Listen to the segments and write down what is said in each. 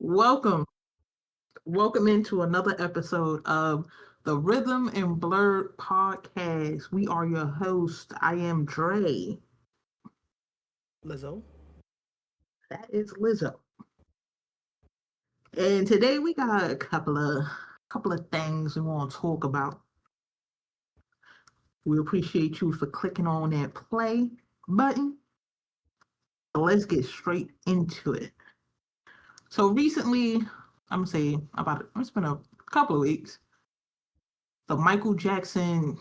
Welcome. Welcome into another episode of the Rhythm and Blerd Podcast. We are your host. I am Dre. Lizzo. That is Lizzo. And today we got a couple of things we want to talk about. We appreciate you for clicking on that play button. So let's get straight into it. So recently, I'm gonna say it's been a couple of weeks. The Michael Jackson,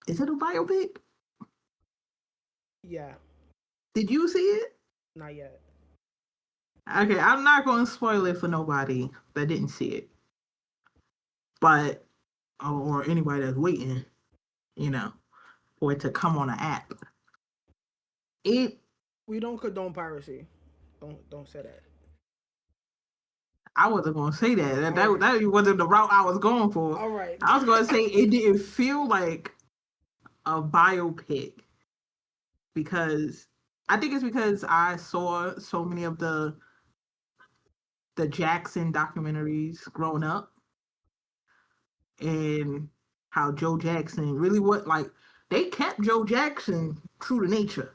is it a biopic? Yeah, Did you see it? not yet. Okay, I'm not going to spoil it for nobody that didn't see it, but or anybody that's waiting, for it to come on an app. It. We don't condone piracy. Don't say that. I wasn't going to say that. That Alright. that wasn't the route I was going for. All right. I was going to say it didn't feel like a biopic because I think it's because I saw so many of the Jackson documentaries growing up and how Joe Jackson really they kept Joe Jackson true to nature.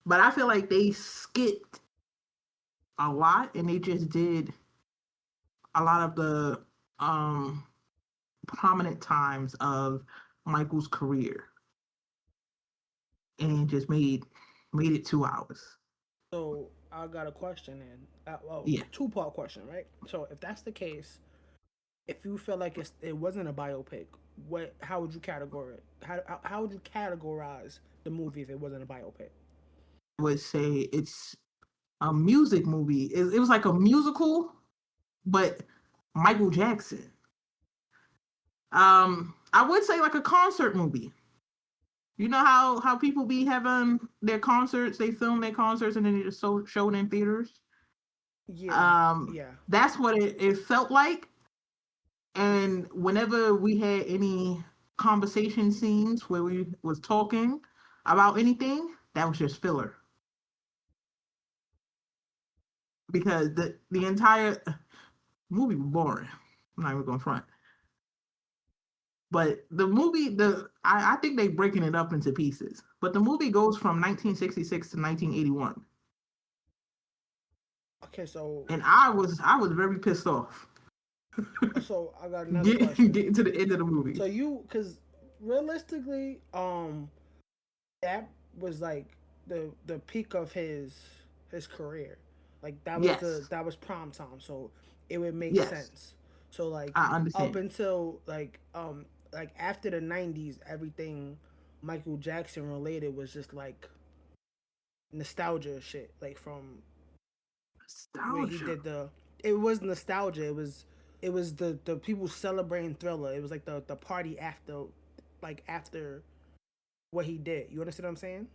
But I feel like they skipped a lot and they just did a lot of the prominent times of Michael's career and just made it 2 hours. So I got a question then. Yeah. 2-part question, right? So if that's the case, if you feel like it wasn't a biopic, how would you categorize it? How would you categorize the movie if it wasn't a biopic? I would say it's a music movie. It was like a musical, but Michael Jackson. I would say like a concert movie. You know how people be having their concerts, they film their concerts and then they just show it in theaters? Yeah. That's what it felt like. And whenever we had any conversation scenes where we was talking about anything, that was just filler. Because the entire movie was boring. I'm not even going front. But the movie, I think they breaking it up into pieces. But the movie goes from 1966 to 1981. Okay, so And I was very pissed off. So I got another question. Getting to the end of the movie. So because realistically, that was like the peak of his career. Like that was prime time. So it would make sense. So like I understand. up until like after the 90s, everything Michael Jackson related was just like nostalgia shit. Like from where he did it was nostalgia. It was the people celebrating Thriller. It was like the party after what he did. You understand what I'm saying?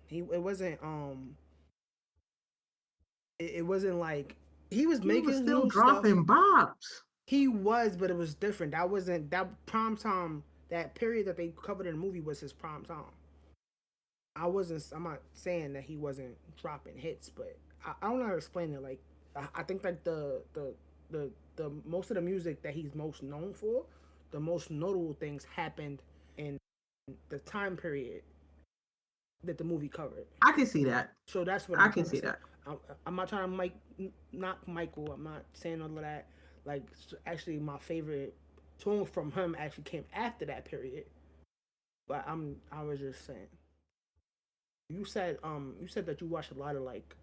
It wasn't like he was making still new dropping stuff. bops. He was, but it was different. That wasn't that prime time. That period that they covered in the movie was his prime time. I'm not saying that he wasn't dropping hits, but I don't know how to explain it. Like I think like the most of the music that he's most known for, the most notable things happened in the time period that the movie covered. I can see that. So that's what I can see that. I'm not trying to knock Michael. I'm not saying all of that. Like actually, my favorite song from him actually came after that period. But I was just saying. You said that you watched a lot of like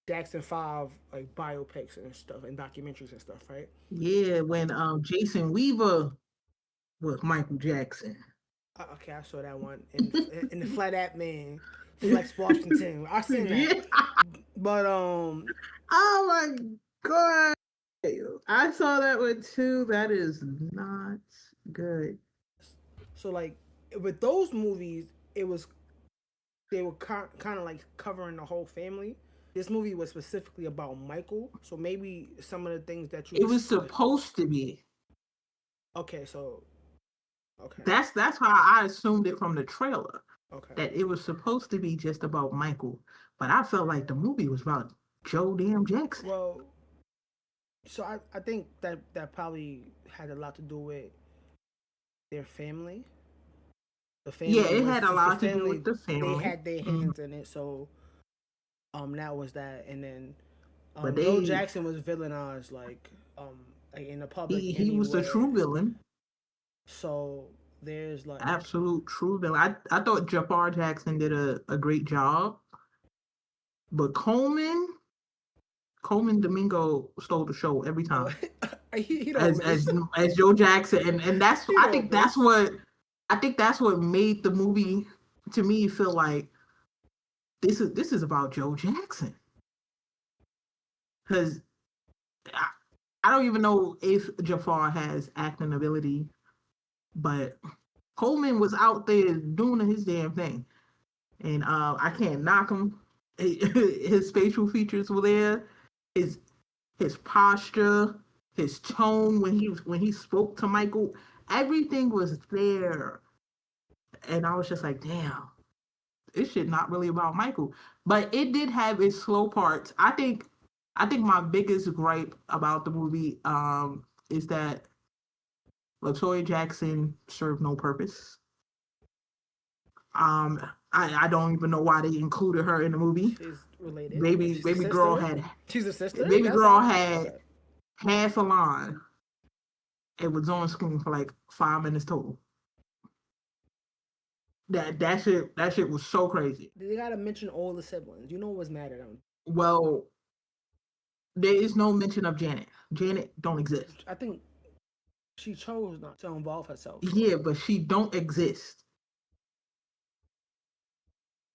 Jackson 5 like biopics and stuff and documentaries and stuff, right? Yeah, when Jason Weaver was Michael Jackson. Okay, I saw that one in the Flat App Man, Flex Washington. I seen that, Yeah. but Oh my god, I saw that one too. That is not good. So like with those movies, they were kind of like covering the whole family. This movie was specifically about Michael, so maybe some of the things that you. It was supposed to be. Okay, so. Okay. That's how I assumed it from the trailer. Okay. That it was supposed to be just about Michael, but I felt like the movie was about Joe damn Jackson. Well, so I think that probably had a lot to do with their family. The Yeah, family it was had a the lot to do family. with the They family. had their Mhm. hands in it, so that was that. And then But Joe they Jackson was villainized like in the public he was the true anywhere. villain. So there's like Absolute true villain. I thought Jafar Jackson did a great job, but Coleman Domingo stole the show every oh time. he don't As miss. as as Joe Jackson, and that's He don't miss. I think that's what made the movie to me feel like this is about Joe Jackson, because I, I don't even know if Jafar has acting ability, but Coleman was out there doing his damn thing, and I can't knock him. His facial features were there, his his posture, his tone when he spoke to Michael, everything was there, and I was just like, damn, this shit not really about Michael, but it did have its slow parts. I think my biggest gripe about the movie is that Latoya Jackson served no purpose. I don't even know why they included her in the movie. She's related. Baby She's a baby girl sister. had She's a sister. baby That's girl all. had Okay. half a line. It was on screen for like 5 minutes total. That shit was so crazy. They gotta mention all the siblings. You know what's mad at them. Well, there is no mention of Janet. Janet don't exist. I think she chose not to involve herself. Yeah, but she don't exist.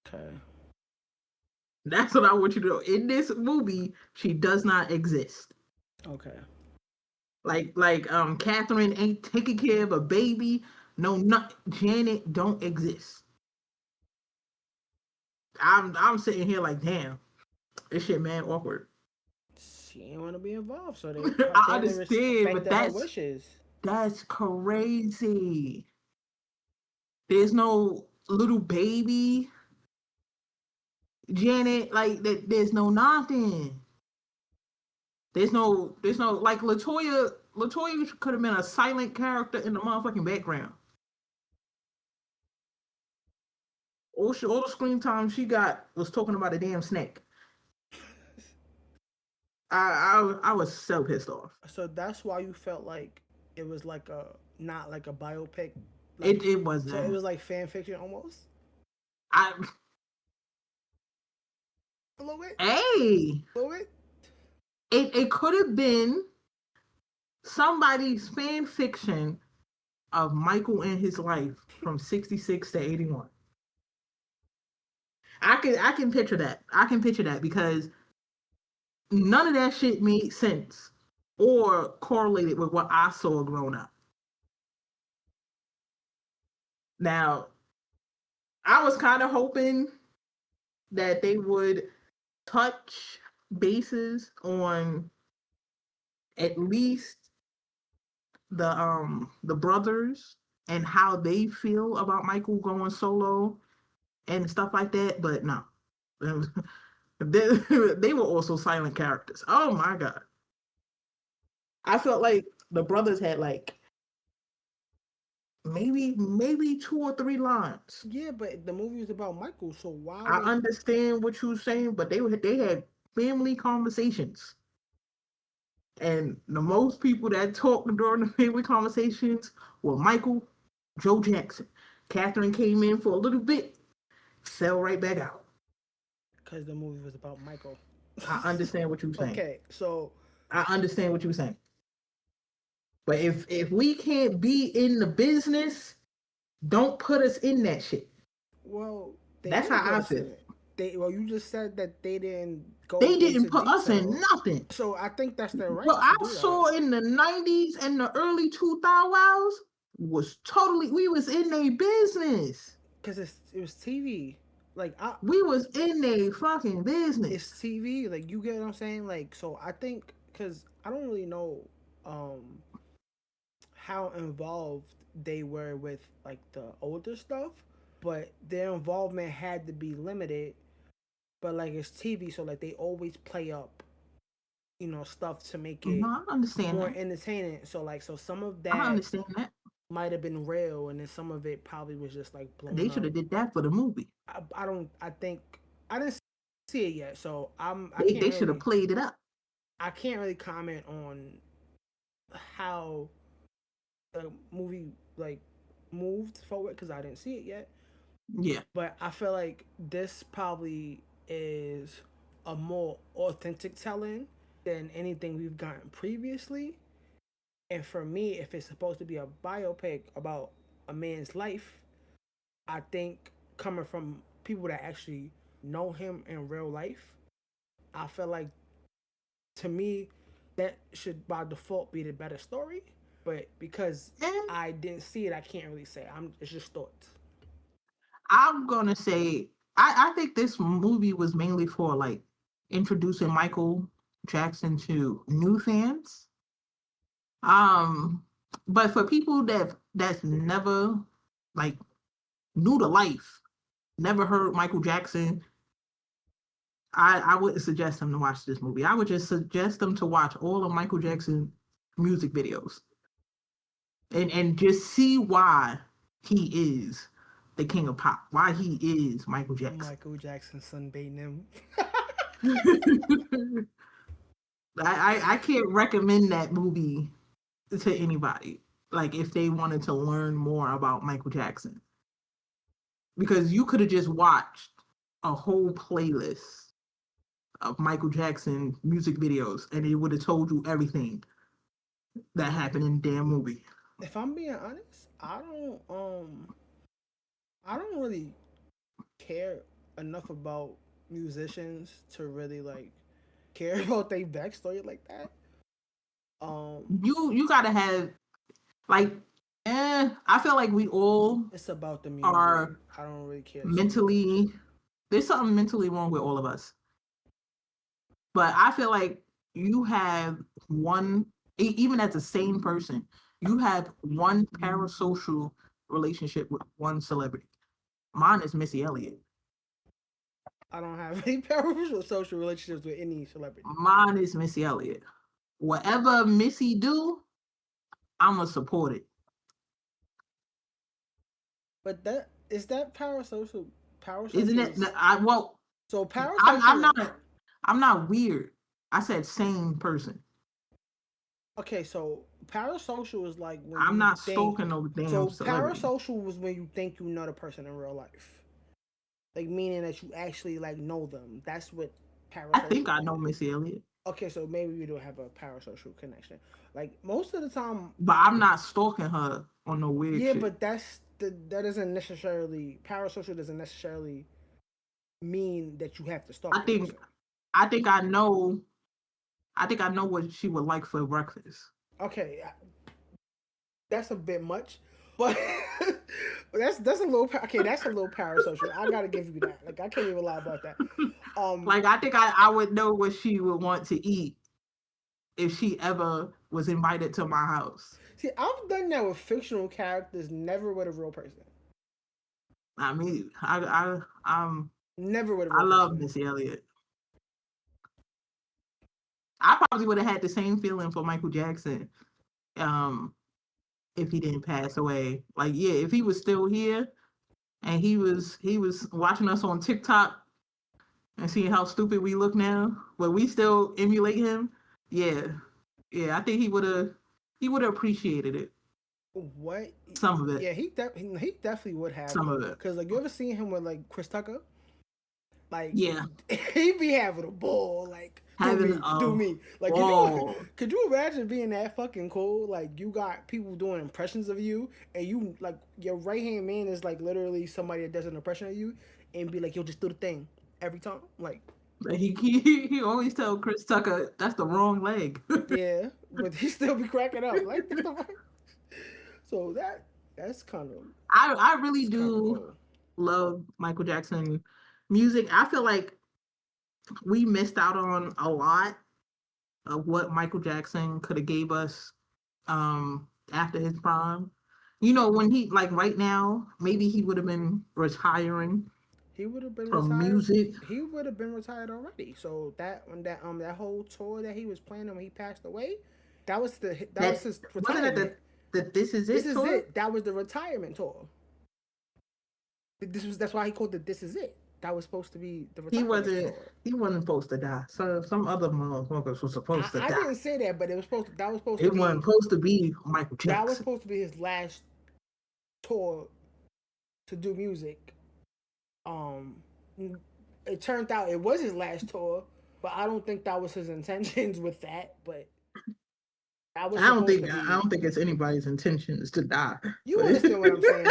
Okay. That's what I want you to know. In this movie, she does not exist. Okay. Like Catherine ain't taking care of a baby. No, not Janet don't exist. I'm sitting here like, damn, this shit man awkward. She didn't want to be involved, so her I family understand, but respected her wishes. that's crazy. There's no little baby Janet, like that. There's no nothing. There's no like Latoya. Latoya could have been a silent character in the motherfucking background. All the screen time she got was talking about a damn snake. I was so pissed off. So that's why you felt like it was like a not like a biopic, like It so it wasn't. was like fan fiction almost I a little bit, hey, a little bit. it could have been somebody's fan fiction of Michael and his life from 66 to 81. I can picture that. I can picture that because none of that shit made sense or correlated with what I saw growing up. Now, I was kind of hoping that they would touch bases on at least the brothers and how they feel about Michael going solo and stuff like that, but no. they, they were also silent characters. Oh my god. I felt like the brothers had like maybe two or three lines. Yeah, but the movie was about Michael, so why I would understand what you're saying, but they had family conversations. And the most people that talked during the family conversations were Michael, Joe Jackson. Catherine came in for a little bit, fell right back out. because the movie was about Michael. I understand what you're saying. Okay, so I understand what you're saying. But if we can't be in the business, don't put us in that shit. well, they That's didn't how put I us in feel. it. You just said that they didn't go They didn't into put us in detail. nothing. So I think that's their right What to I do that. saw in the 90s and the early 2000s was totally, we was in their business. Because it was TV. Like We was in their fucking it's business. TV. Like you get what I'm saying. Like so, I think because I don't really know how involved they were with like the older stuff, but their involvement had to be limited but like it's TV, so like they always play up, stuff to make No, it I understand more that. entertaining. So like, so some of I that understand that. might have been real, and then some of it probably was just like blown They should up. have did that for the movie. I don't. I think I didn't see it yet, so I They can't should have really played it up. comment on how the movie like moved forward because I didn't see it yet. Yeah. But I feel like this probably is a more authentic telling than anything we've gotten previously. And for me, if it's supposed to be a biopic about a man's life, I think coming from people that actually know him in real life, I feel like to me that should by default be the better story. But because And I didn't see it, I can't really say. It's just thoughts. I'm gonna say I think this movie was mainly for like introducing Michael Jackson to new fans. Um, but for people that's never like new to life, never heard Michael Jackson, I wouldn't suggest them to watch this movie. I would just suggest them to watch all of Michael Jackson music videos and just see why he is the king of pop, why he is Michael Jackson. Michael Jackson sunbathing him. I can't recommend that movie to anybody. Like if they wanted to learn more about Michael Jackson, because you could have just watched a whole playlist of Michael Jackson music videos, and it would have told you everything that happened in the damn movie. If I'm being honest, I don't really care enough about musicians to really like care about their backstory like that. You gotta have like, I feel like we all It's about the music. are I don't really care. mentally. There's something mentally wrong with all of us, but I feel like you have one, even as the same person, you have one parasocial relationship with one celebrity. Mine is Missy Elliott. I don't have any parasocial social relationships with any celebrity. Mine is Missy Elliott. Whatever Missy do, I'ma support it. But that is that parasocial. Parasocial Isn't it? is, Well, so parasocial. I'm not. I'm not weird. I said same person. Okay, so parasocial is like when I'm you not think, stalking no damn so celebrity. parasocial was when you think you know the person in real life, like meaning that you actually like know them. That's what parasocial. I think I know Missy Elliott, Okay, so maybe we don't have a parasocial connection. Like most of the time, but I'm not stalking her on no weird yeah, shit. but that doesn't necessarily parasocial doesn't necessarily mean that you have to stalk. I think I know. I think I know what she would like for breakfast. Okay, that's a bit much, but that's a little okay. That's a little parasocial. I gotta give you that. Like I can't even lie about that. Like I think I would know what she would want to eat if she ever was invited to my house. See, I've done that with fictional characters, never with a real person. I mean, Never with a real I love person. Missy Elliott. I probably would have had the same feeling for Michael Jackson, if he didn't pass away. Like, yeah, if he was still here and he was watching us on TikTok and seeing how stupid we look now, but we still emulate him. Yeah, I think he would have appreciated it. What? Some of it. Yeah, he definitely would have Some of it. Cause like you ever seen him with like Chris Tucker? Like Yeah, he be having a ball. Like having do me. Like ball. could you imagine being that fucking cool? Like you got people doing impressions of you, and you like your right hand man is like literally somebody that does an impression of you, and be like, yo, just do the thing every time. Like he always tell Chris Tucker that's the wrong leg. yeah, but he still be cracking up like so that's kind of I really do cool. love Michael Jackson music. I feel like we missed out on a lot of what Michael Jackson could have gave us after his prime. You know, when he like right now, maybe he would have been retiring He would have been from retired. music. He would have been retired already. So that whole tour that he was planning when he passed away, that was That his wasn't that retirement. the This Is This It is tour. it. That was the retirement tour. That's why he called it This Is It. That was supposed to be the He retirement wasn't. tour. He wasn't supposed to die. So some other motherfuckers were supposed to I die. didn't say that, but that was supposed to It be wasn't supposed to be Michael that was Jackson. supposed to be his last tour to do music. Um, it turned out it was his last tour, but I don't think that was his intentions with that. But that was supposed to be. I don't think it's anybody's intention is to die. You understand what I'm saying?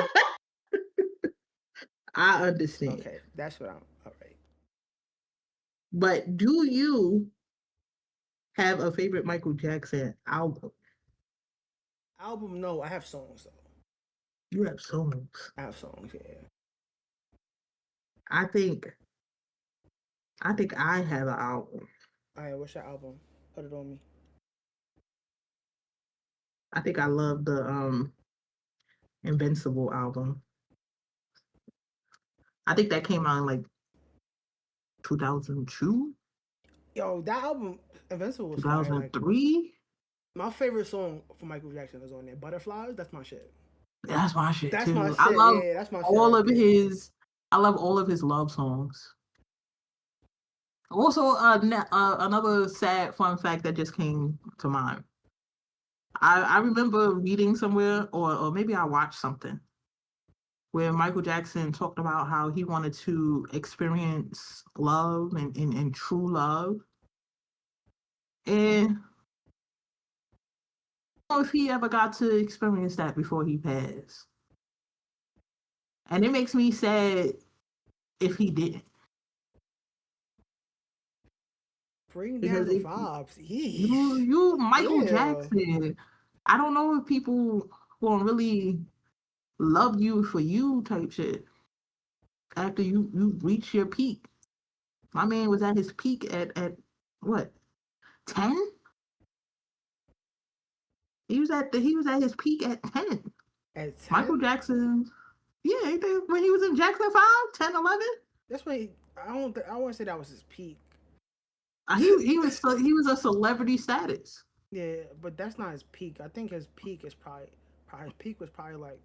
I understand. Okay, that's what I'm. All right. But do you have a favorite Michael Jackson album? Album? No, I have songs though. You have songs. I have songs. Yeah. I think I have an album. All right. What's your album? Put it on me. I think I love the Invincible album. I think that came out in like 2002. Yo, that album Invincible was fire. Like, 2003. my favorite song for Michael Jackson is on there. Butterflies. That's my shit. That's my shit That's too. my shit. I love Yeah, that's my shit. all of his. I love all of his love songs. Also, another sad fun fact that just came to mind. I remember reading somewhere, or maybe I watched something, where Michael Jackson talked about how he wanted to experience love and true love. And I don't know if he ever got to experience that before he passed. And it makes me sad if he didn't. Bring down the vibes. You Michael Jackson. I don't know if people will really love you for you type shit after you reach your peak. My man was at his peak at what, 10? He was at his peak at 10. At 10? Michael Jackson, yeah, when he was in Jackson 5, 10, 11. That's when I want to say that was his peak. He was a celebrity status. Yeah, but that's not his peak. I think his peak is probably his peak was probably like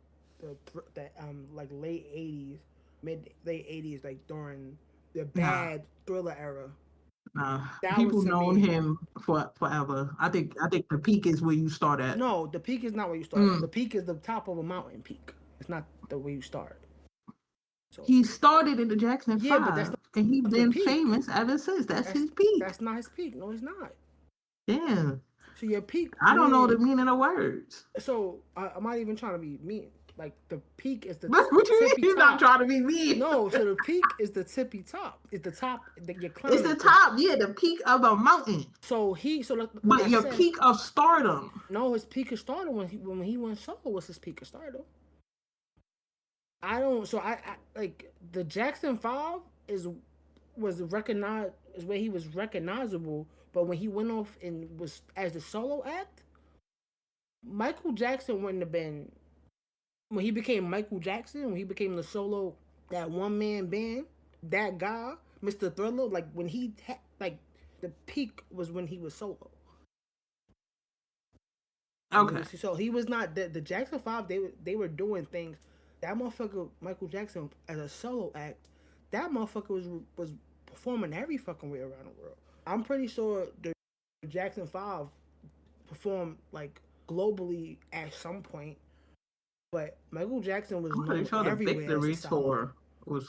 like late 80s, late 80s, like during the bad Thriller era. People known him for forever. I think the peak is where you start at. No, the peak is not where you start. The peak is the top of a mountain peak. It's not the way you start. So, he started in the Jackson 5, but that's not, and he's been famous ever since. That's his peak. That's not his peak. No, it's not. Yeah. So your peak. I don't know the meaning of words. So I'm not even trying to be mean. Like the peak is the. What you mean? You're not trying to be mean. No, so the peak is the tippy top. It's the top that you're climbing. It's the top, yeah, the peak of a mountain. But your peak of stardom. No, his peak of stardom when he went solo was his peak of stardom. I don't. So I like the Jackson 5 was recognized is where he was recognizable, but when he went off and was as the solo act, Michael Jackson wouldn't have been. When he became Michael Jackson, when he became the solo, that one man band, that guy, Mr. Thriller, like when he had, like the peak was when he was solo. Okay. So he was not the Jackson 5. They were doing things. That motherfucker, Michael Jackson, as a solo act, that motherfucker was performing every fucking way around the world. I'm pretty sure the Jackson 5 performed like globally at some point. But Michael Jackson was known sure the everywhere. Victory Tour was.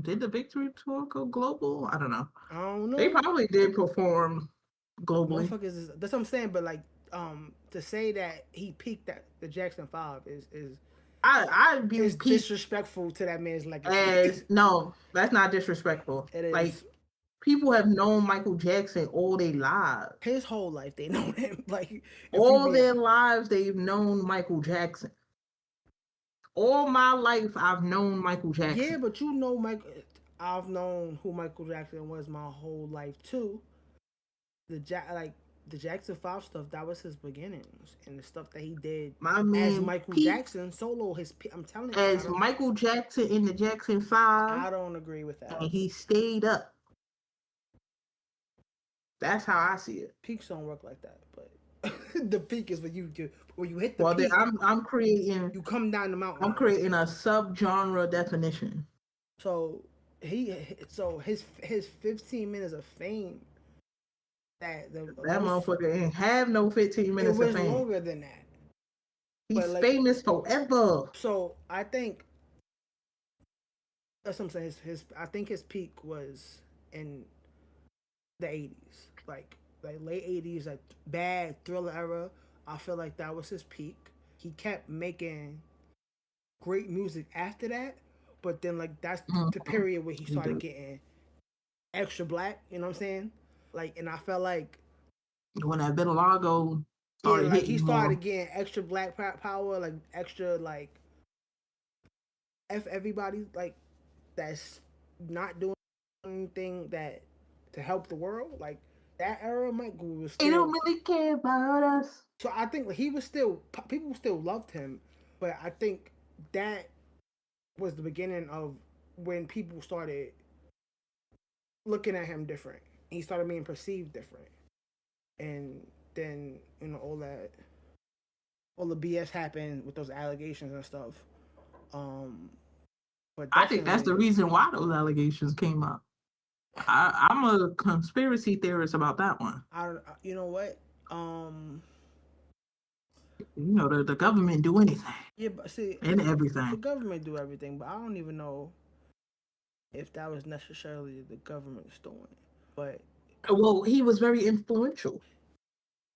Did the Victory Tour go global? I don't know. I don't know. They probably did perform globally. Motherfuckers that's what I'm saying. But like, to say that he peaked at the Jackson 5 is I view disrespectful to that man's legacy. No, that's not disrespectful. It is. Like, people have known Michael Jackson all their lives. His whole life they know him. Like all their lives they've known Michael Jackson. All my life, I've known Michael Jackson. Yeah, but you know, I've known who Michael Jackson was my whole life too. the Jackson 5 stuff, that was his beginnings. And the stuff that he did My as man Michael Pete Jackson solo, I'm telling you, as Michael Jackson in the Jackson 5, I don't agree with that. and he stayed up. That's how I see it. Peaks don't work like that, but the peak is when you hit the Well, peak. then I'm creating. You come down the mountain. I'm creating a subgenre definition. So his 15 minutes of fame. That motherfucker ain't have no 15 minutes of fame. It was longer than that. He's famous forever. So I think that's what I'm saying. I think his peak was in the 80s, like late 80s, like bad Thriller era. I feel like that was his peak. He kept making great music after that, but then like that's the period where he started getting extra black. You know what I'm saying? Like, and I felt like when that vitiligo started like he started more. getting extra black power, like extra like F everybody like that's not doing anything that to help the world. Like that era, Michael was still. They don't really care about us. So I think he was still people still loved him, but I think that was the beginning of when people started looking at him different. He started being perceived different, and then all the BS happened with those allegations and stuff. But I think that's the reason why those allegations came up. I'm a conspiracy theorist about that one. You know what? The government do anything. Yeah, but see, and everything. The government do everything, but I don't even know if that was necessarily the government's doing. But he was very influential.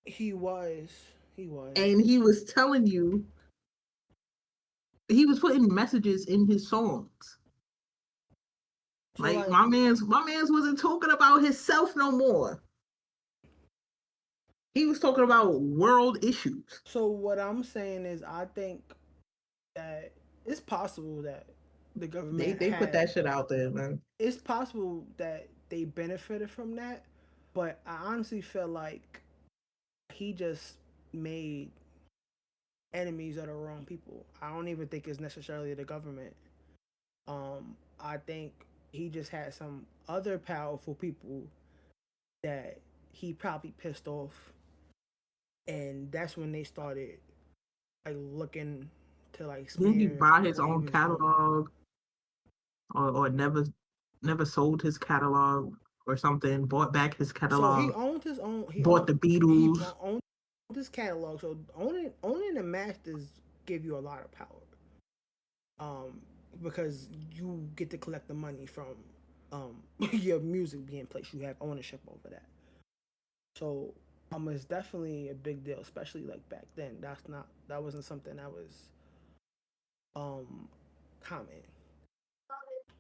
He was. And he was telling you. He was putting messages in his songs. So like my man's wasn't talking about himself no more. He was talking about world issues. So what I'm saying is, I think that it's possible that the government they put that shit out there, man. It's possible that they benefited from that, but I honestly feel like he just made enemies of the wrong people. I don't even think it's necessarily the government. I think he just had some other powerful people that he probably pissed off, and that's when they started like looking to like. Didn't he buy his own catalog, or never sold his catalog or something? Bought back his catalog. So he owned his own. He bought the Beatles. He owned his catalog. So owning the masters give you a lot of power. Because you get to collect the money from your music being placed. You have ownership over that. So it's definitely a big deal, especially like back then. That wasn't something that was common.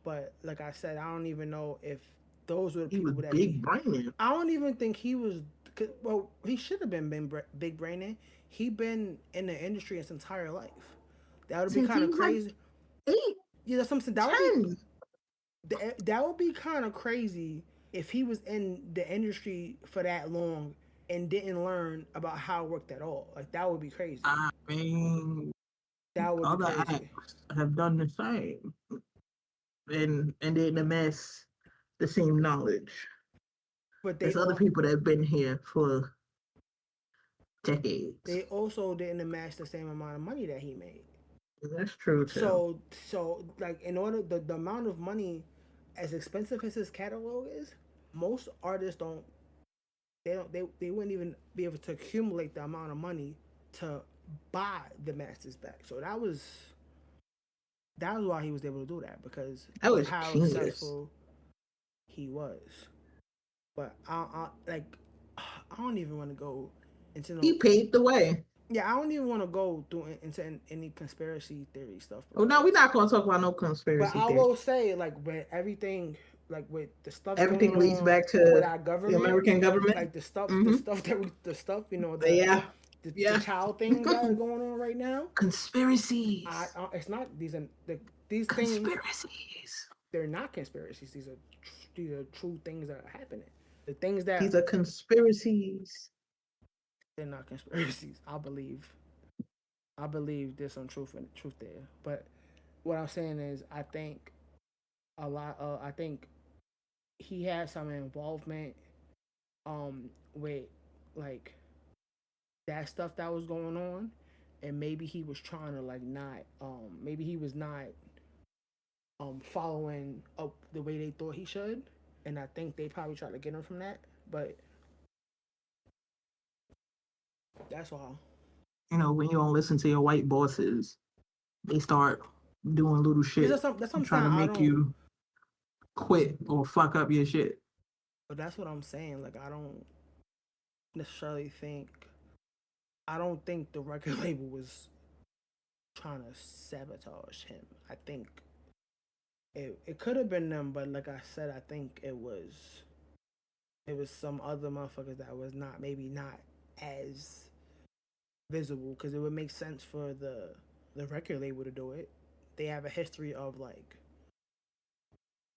But like I said, I don't even know if those were the people that big brain. I don't even think he was. Well, he should have been big braining. He been in the industry his entire life. That would be kind of crazy. Like 8, yeah, that's something that would be kind of crazy if he was in the industry for that long and didn't learn about how it worked at all. Like that would be crazy. I mean, that would other be crazy. acts have done the same, and didn't amass the same knowledge. But there's other people that have been here for decades. They also didn't amass the same amount of money that he made. That's true too. So like in order the amount of money, as expensive as his catalog is, most artists they wouldn't even be able to accumulate the amount of money to buy the masters back. So that was why he was able to do that, because that was how genius. Successful he was. But I don't even want to go into he paved the way. Yeah, I don't even want to go into any conspiracy theory stuff. Oh no, we're not going to talk about no conspiracy. But I will say, like, with everything, like with the stuff, everything leads back to with our government, the American government. Like the stuff, you know, the child things that are going on right now. Conspiracies. It's not these things. Conspiracies. They're not conspiracies. These are true things that are happening. The things that these are conspiracies. they're not conspiracies. I believe there's some truth there. But what I'm saying is, I think a lot. I think he had some involvement with like that stuff that was going on, and maybe he was trying to like not maybe he was not following up the way they thought he should, and I think they probably tried to get him from that. But that's all. You know, when you don't listen to your white bosses, they start doing little shit That's and what I'm trying saying. to I make don't. you quit or fuck up your shit. But that's what I'm saying. Like I don't necessarily think. I don't think the record label was trying to sabotage him. I think it could have been them, but like I said, I think it was some other motherfuckers that was not maybe not as visible because it would make sense for the record label to do it. They have a history of like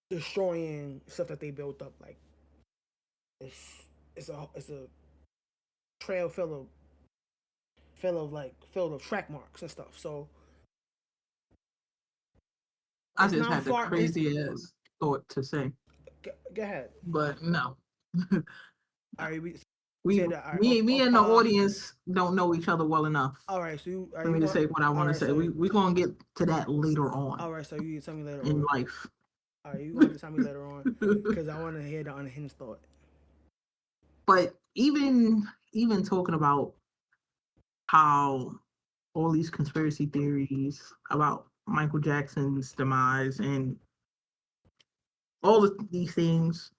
destroying stuff that they built up. Like it's a trail filled of track marks and stuff. So I it's just not had the far. It's crazy ass thought to say, go ahead. but no. All right, we we said that. All right, me off and the pod. audience don't know each other well enough All right, so for me to say what I all want to right, say. so We gonna get to that later on all right, so you tell me later in on. life. All right, you gonna have to tell me later on because I want to hear the unhinged thought. But even talking about how all these conspiracy theories about Michael Jackson's demise and all of these things,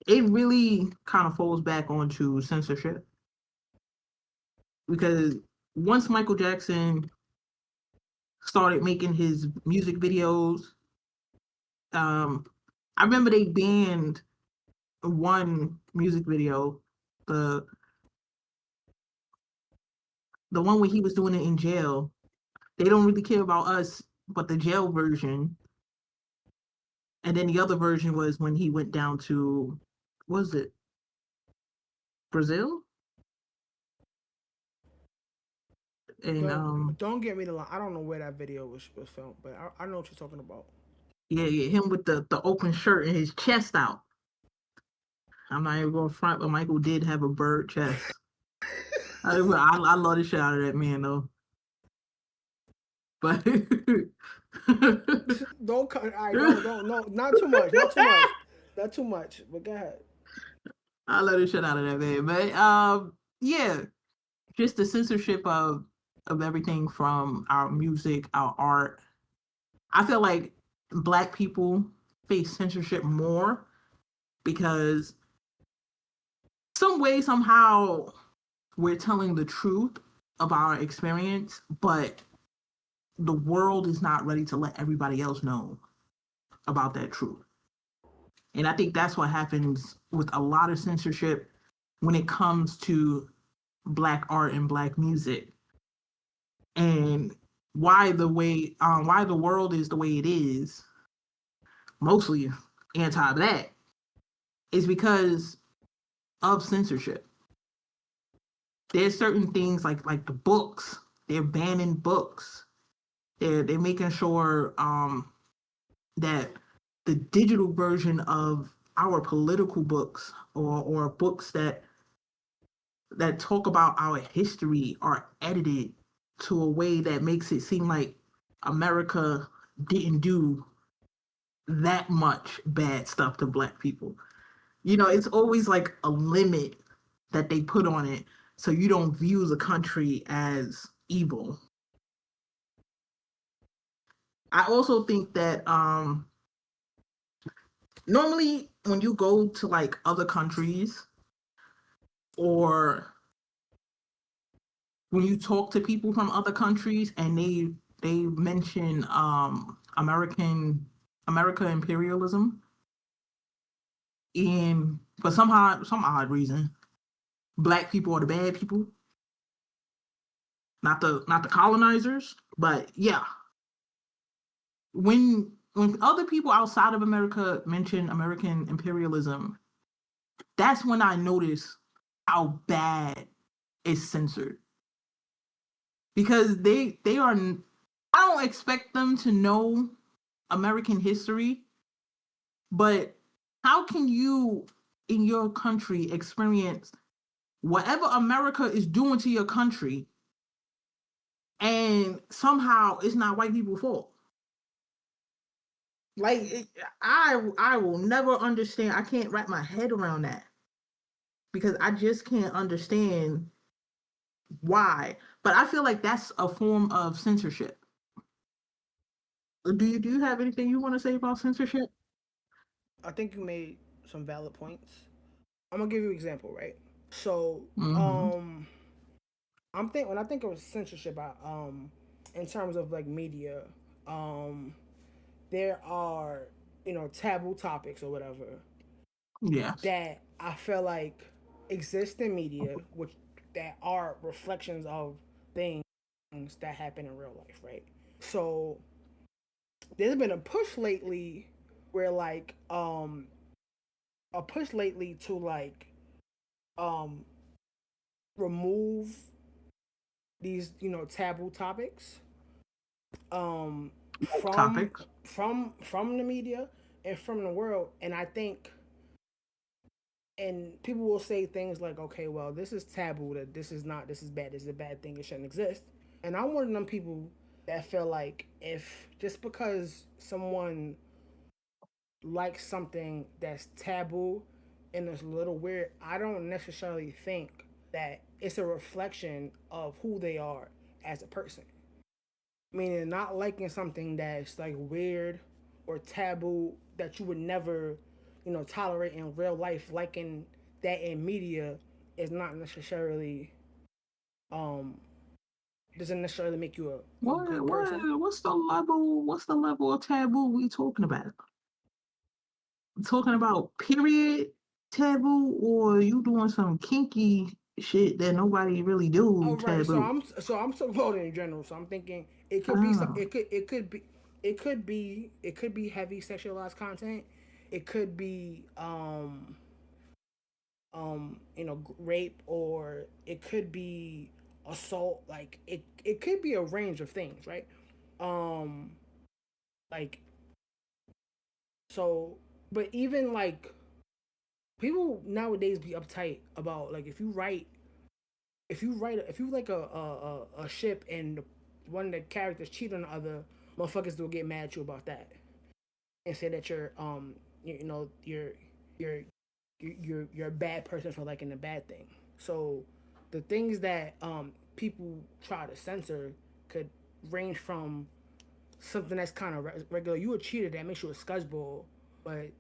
it really kind of falls back onto censorship. Because once Michael Jackson started making his music videos, um, I remember they banned one music video, the the one where he was doing it in jail. They don't really care about us, but the jail version. And then the other version was when he went down to, was it Brazil? And Don't get me the line. I don't know where that video was filmed, but I know what you're talking about. yeah, him with the open shirt and his chest out. I'm not even going front, but Michael did have a bird chest. I love the shit out of that man though. But Don't cut. All right, don't, no, not too much, not too much. But go ahead. I love the shit out of that man. But yeah, just the censorship of everything from our music, our art. I feel like Black people face censorship more because some way, somehow, we're telling the truth of our experience, but the world is not ready to let everybody else know about that truth. And I think that's what happens with a lot of censorship when it comes to Black art and Black music. And why the world is the way it is, mostly anti-Black, is because of censorship. There's certain things like the books. They're banning books. They're making sure that the digital version of our political books or books that talk about our history are edited to a way that makes it seem like America didn't do that much bad stuff to Black people. You know, it's always like a limit that they put on it so you don't view the country as evil. I also think that normally when you go to like other countries or when you talk to people from other countries and they mention America imperialism, and for some odd reason, Black people are the bad people, not the colonizers. But yeah, when other people outside of America mention American imperialism, that's when I notice how bad is censored because they are. I don't expect them to know American history, but how can you in your country experience whatever America is doing to your country and somehow it's not white people's fault? Like I will never understand. I can't wrap my head around that because I just can't understand why. But I feel like that's a form of censorship. Do you have anything you want to say about censorship? I think you made some valid points. I'm gonna give you an example, right? So, Mm-hmm. when I think of censorship, in terms of like media, um, there are taboo topics or whatever Yes. that I feel like exist in media, which that are reflections of things that happen in real life, right? So there's been a push lately where like a push lately to like um remove these taboo topics um from Topics. from the media and from the world. And I think, and people will say things like, okay, well, this is taboo, that this is not, this is bad, this is a bad thing, it shouldn't exist. And I'm one of them people that feel like if just because someone likes something that's taboo and it's a little weird, I don't necessarily think that it's a reflection of who they are as a person. Meaning not liking something that's like weird or taboo that you would never, tolerate in real life, liking that in media is not necessarily um doesn't necessarily make you a good person. What's the level of taboo we talking about? Talking about period taboo, or you doing some kinky shit that nobody really do All right, taboo? so I'm talking about it in general. So I'm thinking it could be some, Oh, it could be heavy sexualized content. It could be rape, or it could be assault. Like it could be a range of things, right? Um like so but even like people nowadays be uptight about like if you like a ship and one of the characters cheat on the other, motherfuckers will get mad at you about that and say that you're you're you're a bad person for liking a bad thing. So the things that people try to censor could range from something that's kind of regular. You a cheater, that makes you a scuzzball, but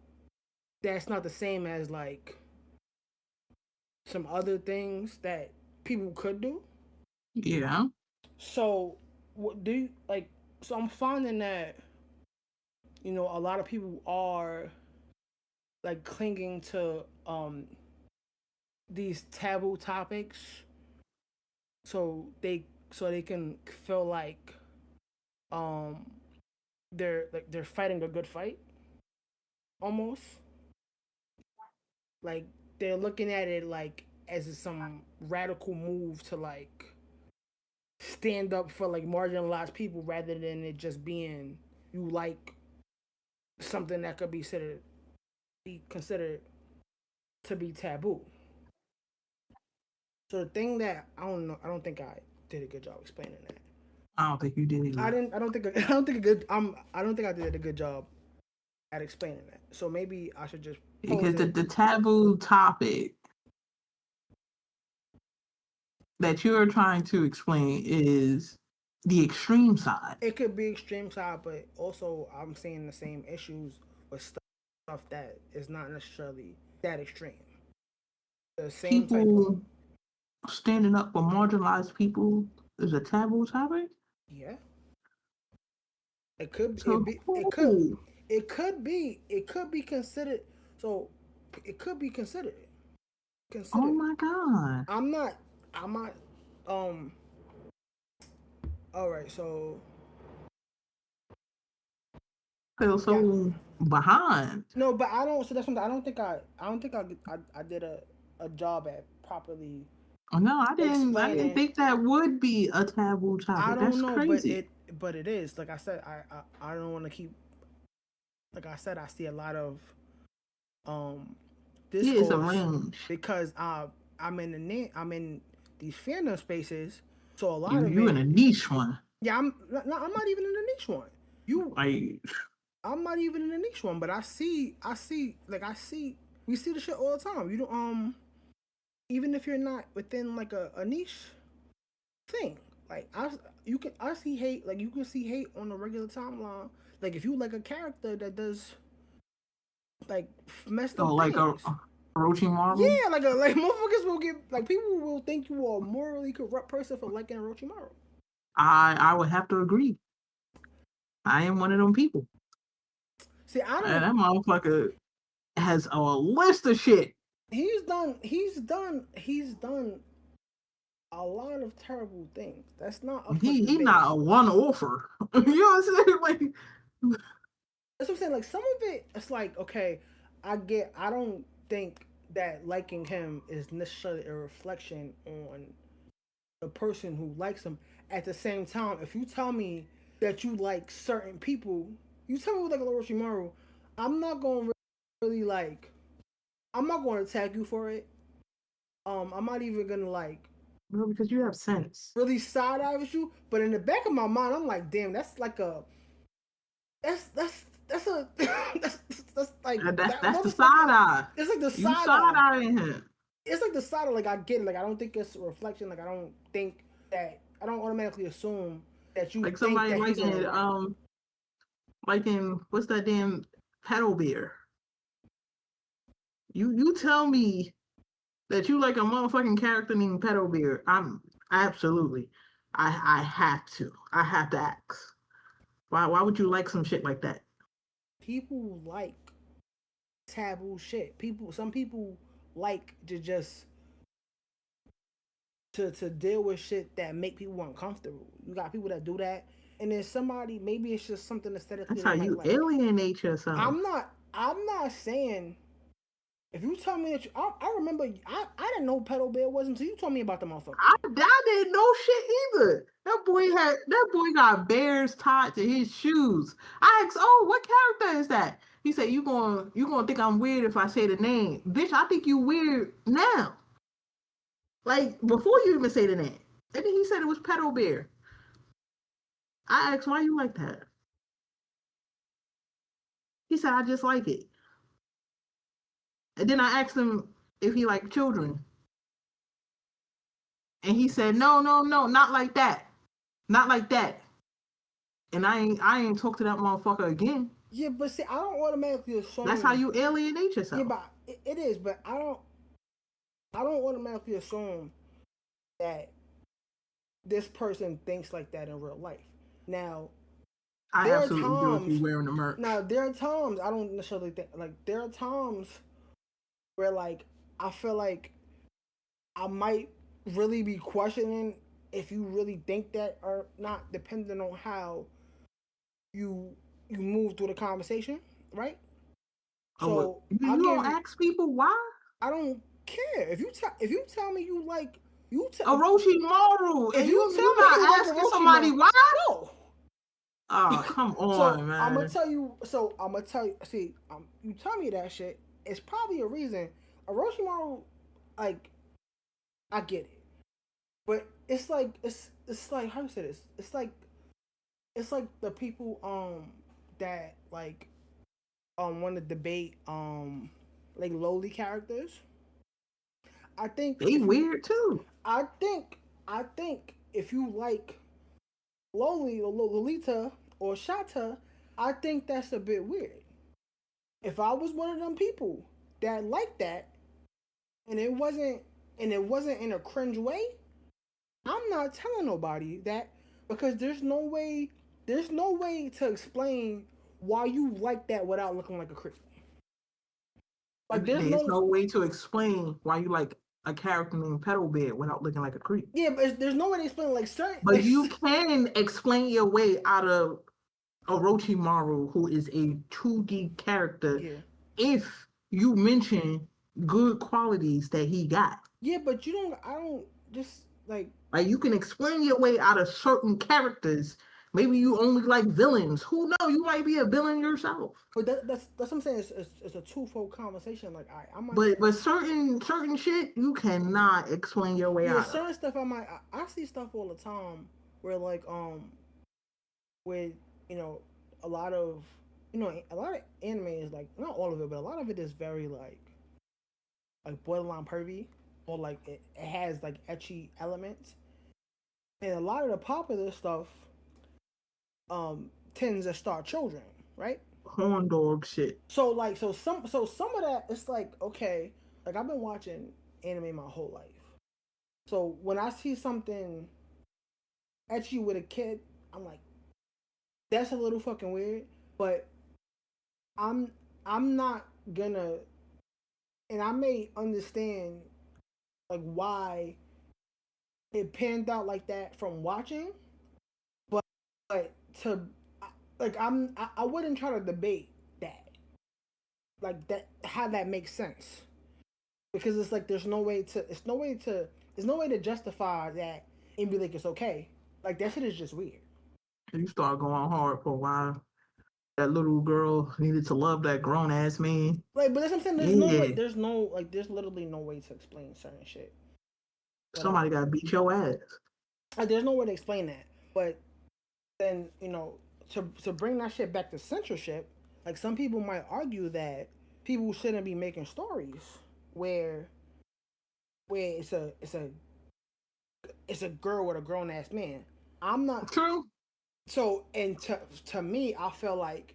that's not the same as like some other things that people could do. yeah. So what do you like? So I'm finding that a lot of people are like clinging to these taboo topics, so they can feel like um they're fighting a good fight almost, like they're looking at it like as some radical move to like stand up for like marginalized people rather than it just being you like something that could be considered to be taboo. So the thing that I don't know, I don't think I did a good job explaining that. I don't think you did I either. didn't. I don't think. I don't think a good. I don't think I did a good job at explaining that. So maybe I should just pose Because the, it. the taboo topic that you're trying to explain is the extreme side. It could be extreme side, but also I'm seeing the same issues with stuff that is not necessarily that extreme. The same type of, People standing up for marginalized people is a taboo topic. yeah. It could So it be who? it could be considered. So it could be Oh considered. my god. I'm not. I'm not. Um. All right. So Feel yeah. so behind. No, but I don't. So that's something I don't think I. I don't think I did a job at properly. No, I didn't. I didn't explaining. think that would be a taboo I topic. don't That's know, crazy. but it is. Like I said, I don't want to keep. Like I said, I see a lot of um Yeah, it's a discourse range. because I'm in these fandom spaces, so a lot of You in it. a niche one. Yeah, I'm not even in the niche one. You, Like, I'm not even in the niche one, but we see the shit all the time. You don't even if you're not within like a niche thing. Like I see hate, like you can see hate on the regular timeline. Like if you like a character that does like messed oh, up like a things. Orochimaru. Yeah, like motherfuckers will get like people will think you are a morally corrupt person for liking Orochimaru. I would have to agree. I am one of them people. See, I And don't. that motherfucker has a list of shit. He's done a lot of terrible things. That's not up for He debate. not a one offer. You know what I'm saying? Like, That's what I'm saying. Like some of it, it's like okay, I don't think that liking him is necessarily a reflection on the person who likes him. At the same time, if you tell me that you like certain people, you tell me you like Orochimaru, I'm not going to really like. I'm not going to tag you for it. I'm not even gonna like no, because you have sense. really side eye with you. But in the back of my mind, I'm like, damn, that's like a that's a that's like that That's the motherfucker. side eye. It's like the You side side eye. eyeing him. It's like the side eye. Like I get it. Like I don't think it's a reflection. Like I don't think that I don't automatically assume that you Like think somebody that he's liking alright. liking what's that damn pedal beer? You tell me that you like a motherfucking character named Pedal Beer. I'm absolutely. I have to. I have to ask. Why would you like some shit like that? People like taboo shit. Some people like to just to deal with shit that make people uncomfortable. You got people that do that, and then somebody maybe it's just something aesthetically That's how they might you like. alienate yourself. I'm not saying if you tell me that I remember I didn't know Pedal Bear was until you told me about the motherfucker. I didn't know shit either. That boy got bears tied to his shoes. I asked, oh, what character is that? He said, you gonna think I'm weird if I say the name. Bitch, I think you weird now. Like before you even say the name. And then he said it was Pedal Bear. I asked why you like that. He said I just like it. And then I asked him if he liked children. And he said, no, no, no, not like that. Not like that. And I ain't talk to that motherfucker again. Yeah, but see, I don't automatically That's how assume. you alienate Yeah, yourself. but it is, but I don't automatically assume that this person thinks like that in real life. Now, I there are absolutely do if times. you wearing the merch. Now, there are times I don't necessarily think like there are times where like I feel like I might really be questioning if you really think that or not, depending on how you you move through the conversation, right? Oh, what? So You I'll give don't you. ask people why? I don't care if you tell me you like Orochimaru, if and you tell you me you not like asking somebody Orochimaru, why? no. Oh, come So on, man. I'm gonna tell you. See, you tell me that shit. It's probably a reason. Orochimaru, like, I get it, but it's like how you say this. It's like the people that like want to debate like lowly characters. I think They if you, weird too. I think if you like lowly or Lolita or Shata, I think that's a bit weird. If I was one of them people that like that, and it wasn't in a cringe way, I'm not telling nobody that because there's no way to explain why you like that without looking like a creep. Like There's no way to explain why you like a character named Pedal Bear without looking like a creep. yeah, but there's no way to explain like certain But like you can explain your way out of Orochimaru, who is a 2D character, yeah. if you mention good qualities that he got. Yeah, but you don't. I don't. just like Like you can explain your way out of certain characters. Maybe you only like villains. Who knows? You might be a villain yourself. but that's what I'm saying. It's a twofold conversation. Like I'm not But certain shit you cannot explain your way yeah out of. certain stuff I see stuff all the time where like with you know a lot of a lot of anime is like not all of it but a lot of it is very like borderline pervy or like it has like etchy elements and a lot of the popular stuff tends to start children, right? Horn dog shit. So some of that it's like okay, like I've been watching anime my whole life. So when I see something etchy with a kid, I'm like, that's a little fucking weird. But I'm I'm not gonna, and I may understand like why it panned out like that from watching, but to like I wouldn't try to debate that like that how that makes sense because it's like there's no way to justify that and be like it's okay. Like that shit is just weird. You start going hard for a while. That little girl needed to love that grown ass man. Like, but that's what I'm saying. There's no way. Yeah. There's literally no way to explain certain shit. Somebody gotta beat your ass. Like, there's no way to explain that. But then to bring that shit back to censorship, like some people might argue that people shouldn't be making stories where it's a girl with a grown ass man. I'm not True. so and to me, I feel like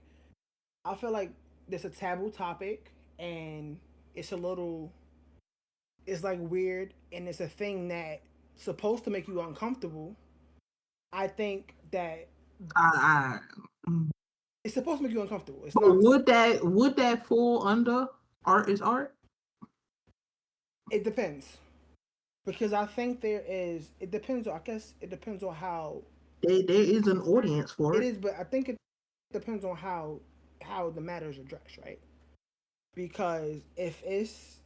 there's a taboo topic and it's a little it's like weird and it's a thing that supposed to make you uncomfortable. I think that I it's supposed to make you uncomfortable. It's but not. would that fall under art is art? It depends because I think there is. It depends. I guess it depends on how There is an audience for it it. is, but I think it depends on how the matter is addressed, right? Because if it's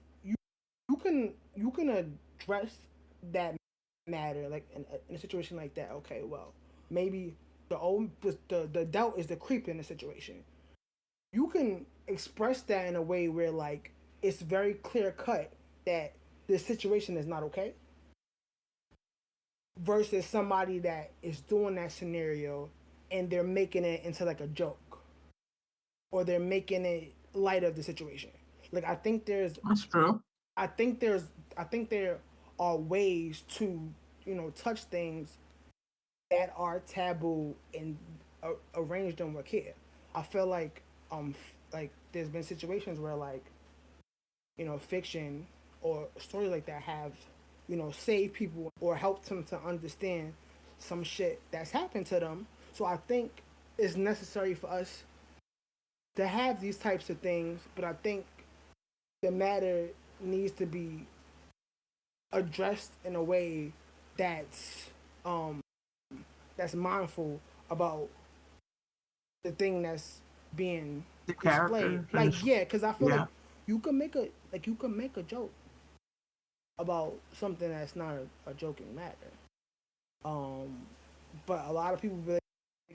you can address that matter like in a situation like that. Okay, well maybe the doubt is the creep in the situation. You can express that in a way where like it's very clear cut that the situation is not okay versus somebody that is doing that scenario and they're making it into like a joke or they're making it light of the situation. Like That's true. I think there's I think there are ways to touch things that are taboo and arrange them with care. I feel like there's been situations where like fiction or stories like that have saved people or helped them to understand some shit that's happened to them. So I think it's necessary for us to have these types of things, but I think the matter needs to be addressed in a way that's um that's mindful about the thing that's being The displayed. characters Like and yeah, because I feel like yeah. you can make a joke about something that's not a joking matter. Um, but a lot of people be like,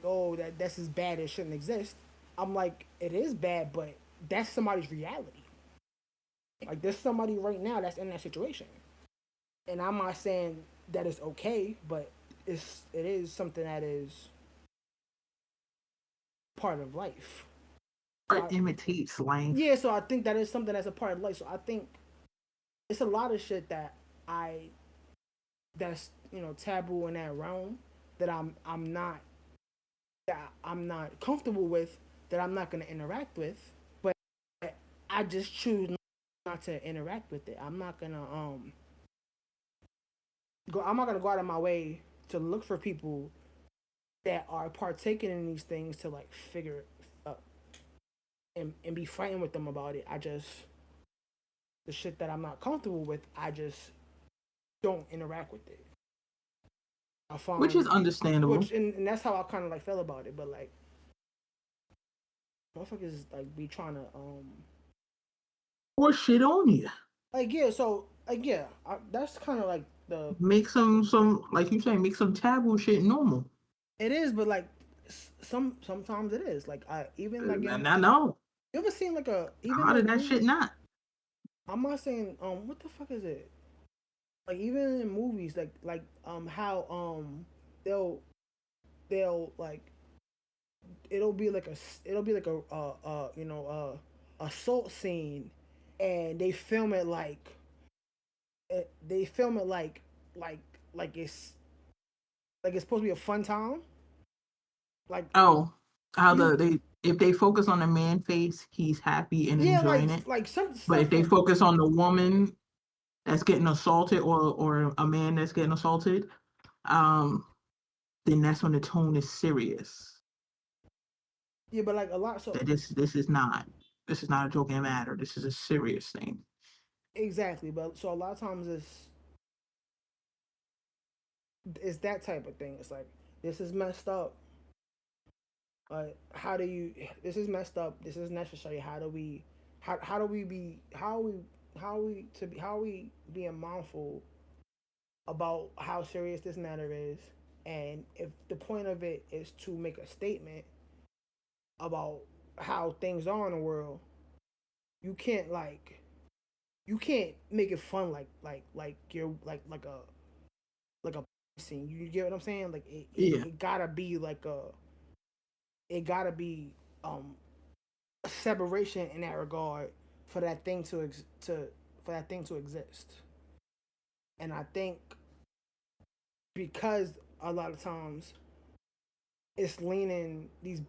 "Oh, that's as bad. It shouldn't exist." I'm like, it is bad, but that's somebody's reality. Like, there's somebody right now that's in that situation, and I'm not saying that it's okay, but it is something that is part of life. So Art imitates life. yeah, so I think that is something that's a part of life. So I think it's a lot of shit that I that's taboo in that realm that I'm not comfortable with that I'm not gonna interact with, but I just choose not to interact with it. I'm not gonna go out of my way to look for people that are partaking in these things to like figure it out and be frightened with them about it. I just the shit that I'm not comfortable with, I just don't interact with it. I Which is find understandable. and that's how I kind of like feel about it. But like, motherfuckers like be trying to Or shit on you. like yeah. So like yeah, that's kind of like the Make some like you say, make some taboo shit normal. it is, but like sometimes it is. Like I even like And in I know. you ever seen like a even How did like that shit movies? not? I'm not saying what the fuck is it? Like even in movies, how they'll like it'll be like a assault scene, and they film it like like it's like it's supposed to be a fun time. Like Oh, how you they if they focus on the man face, he's happy and yeah enjoying it. like some But if stuff they like focus on the woman that's getting assaulted or a man that's getting assaulted, um, then that's when the tone is serious. yeah, but like a lot That so this is not a joking matter. This is a serious thing. exactly, but so a lot of times it's that type of thing. It's like this is messed up. How do you? This is messed up. This is necessary. How do we be? How are we being mindful about how serious this matter is, and if the point of it is to make a statement about how things are in the world, you can't you can't make it fun like you're like a scene. You get what I'm saying? Like Yeah, it gotta be like it gotta be a separation in that regard for that thing to for that thing to exist. And I think because a lot of times it's leaning these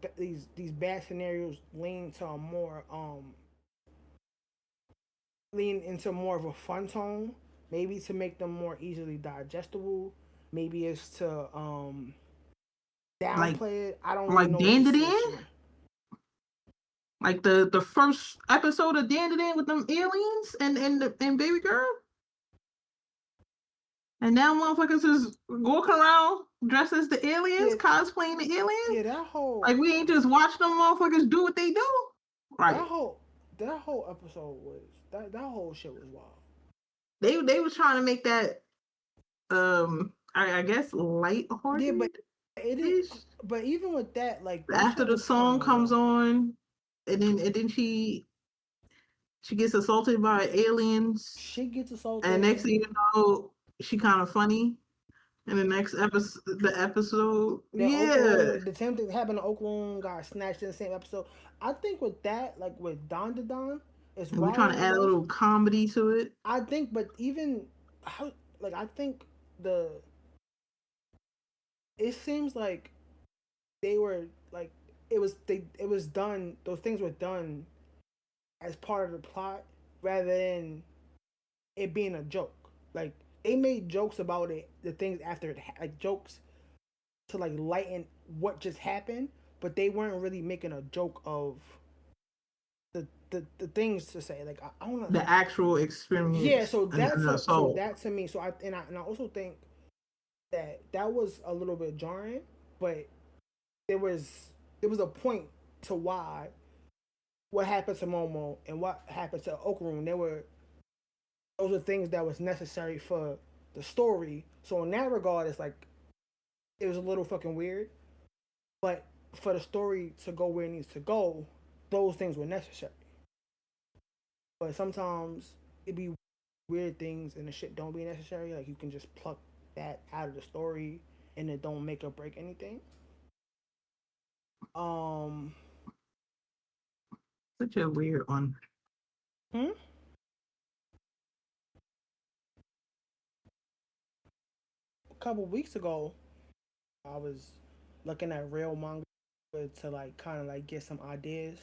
bad scenarios lean to a more lean into more of a fun tone, maybe to make them more easily digestible. Maybe it's to like downplay it. I don't really like know what the Dandadan, situation. like the first episode of Dandadan with them aliens and baby girl. And now motherfuckers is walking around dressed as the aliens, Yeah, cosplaying the aliens. yeah, Like we ain't just watch them motherfuckers do what they do. that Right. whole that whole episode was that whole shit was wild. They was trying to make that I guess Yeah, but lighthearted it is. ish. But even with that, like that After shit the was kind song of comes low. on and then she gets assaulted by aliens She gets and next assaulted. thing you know she kind of funny in the next episode. The Oak Yeah. Room, the same thing happened to Oak Room, got snatched in the same episode. I think with that, like with Don to Don, it's And we're wild trying to add a enough. little comedy to it. I think, but even how, like I think the it seems like they were like it was done. Those things were done as part of the plot rather than it being a joke. Like they made jokes about it, the things after it, like jokes to like lighten what just happened, but they weren't really making a joke of the things to say. Like I don't know. The actual Yeah, experience so and the soul. that to me. So I also think that was a little bit jarring, but there was there was a point to why what happened to Momo and what happened to Okroon. There were those are things that was necessary for the story. So in that regard, it's like it was a little fucking weird. But for the story to go where it needs to go, those things were necessary. But sometimes it be weird things and the shit don't be necessary. Like you can just pluck that out of the story and it don't make or break anything. Um, Such a weird one. hmm? A couple weeks ago, I was looking at real manga to like kind of like get some ideas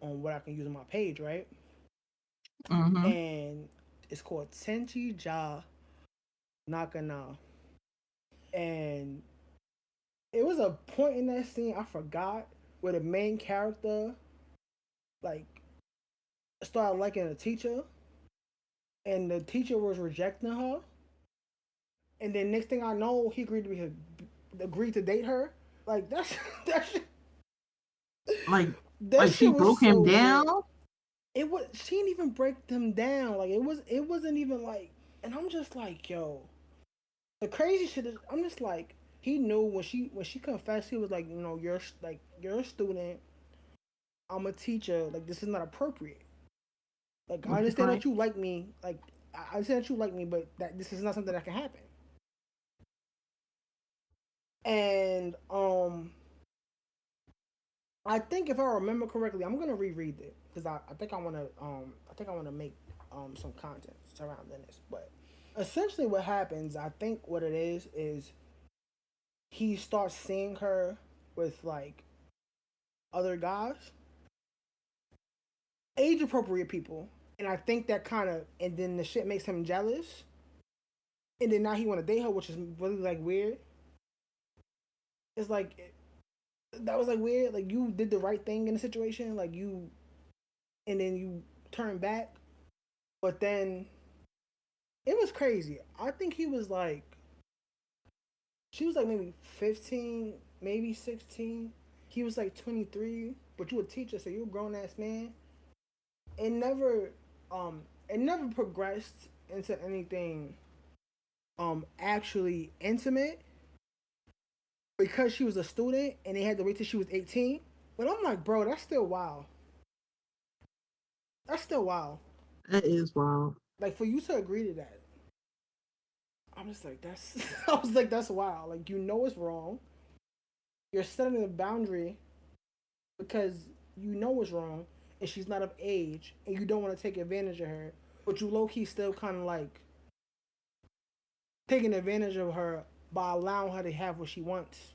on what I can use on my page, right? Mm-hmm. And it's called Tenchi Ja Nakana. And it was a point in that scene I forgot where the main character like started liking a teacher and the teacher was rejecting her. And then next thing I know, he agreed to date her. Like that's that shit, Like that like she shit was broke him so down. weird. It was she didn't even break them down. Like it wasn't even like and I'm just like, yo, The crazy shit is, I'm just like, he knew when she confessed, he was like, you're a student, I'm a teacher, like this is not appropriate. Like I understand Right. that you like me, like I understand that you like me, but that this is not something that can happen. And I think if I remember correctly, I'm gonna reread it because I think I wanna make some content surrounding this. But essentially, what happens, I think what it is he starts seeing her with like other guys, age appropriate people, and I think that kind of, and then the shit makes him jealous, and then now he want to date her, which is really like weird. It's like that was like weird. Like you did the right thing in the situation, like you, and then you turn back, but then it was crazy. I think he was like, she was like maybe 15, maybe 16. He was like 23, but you a teacher, so you a grown ass man. It never, it never progressed into anything, actually intimate because she was a student and they had to wait till she was 18. But I'm like, bro, that's still wild. That's still wild. That is wild. Like for you to agree to that, I'm just like, that's. I was like, that's wild. Like you know it's wrong. You're setting a boundary because you know it's wrong, and she's not of age, and you don't want to take advantage of her, but you low key still kind of like taking advantage of her by allowing her to have what she wants.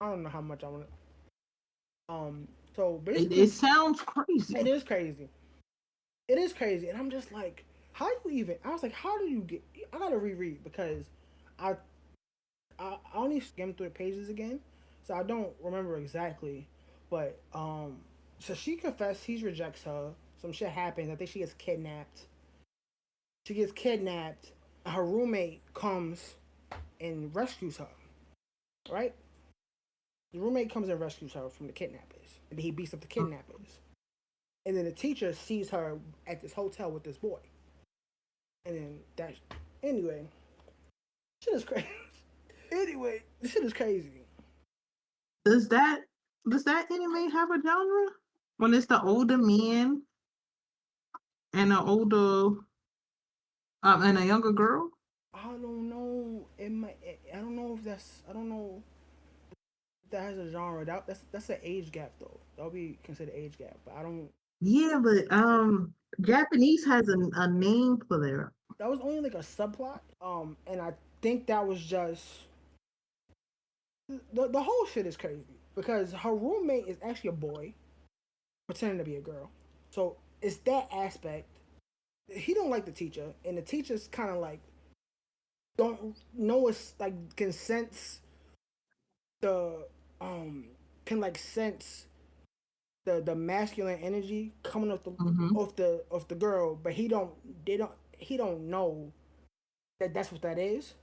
I don't know how much I want to. So It basically, sounds crazy. it is crazy. It is crazy, and I'm just like, how you even? I was like, how do you get? I gotta reread because I I only skimmed through the pages again, so I don't remember exactly. But so she confessed, he rejects her. Some shit happens. I think she gets kidnapped. She gets kidnapped. Her roommate comes and rescues her. Right? The roommate comes and rescues her from the kidnappers, and then he beats up the kidnappers. And then the teacher sees her at this hotel with this boy. And then that. Anyway, shit is crazy. Anyway, this shit is crazy. Does that does that anime have a genre? When it's the older man and an older and a younger girl? I don't know. It might. I don't know if that's. I don't know if that has a genre. That's an age gap though. That'll be considered age gap. But I don't. Yeah, but Japanese has a name for that. That was only like a subplot. And I think that was just the whole shit is crazy because her roommate is actually a boy pretending to be a girl. So it's that aspect. He don't like the teacher, and the teacher's kind of like don't know it's like can sense the can like sense the masculine energy coming off the Mm-hmm. off the girl, but he don't know that that's what that is.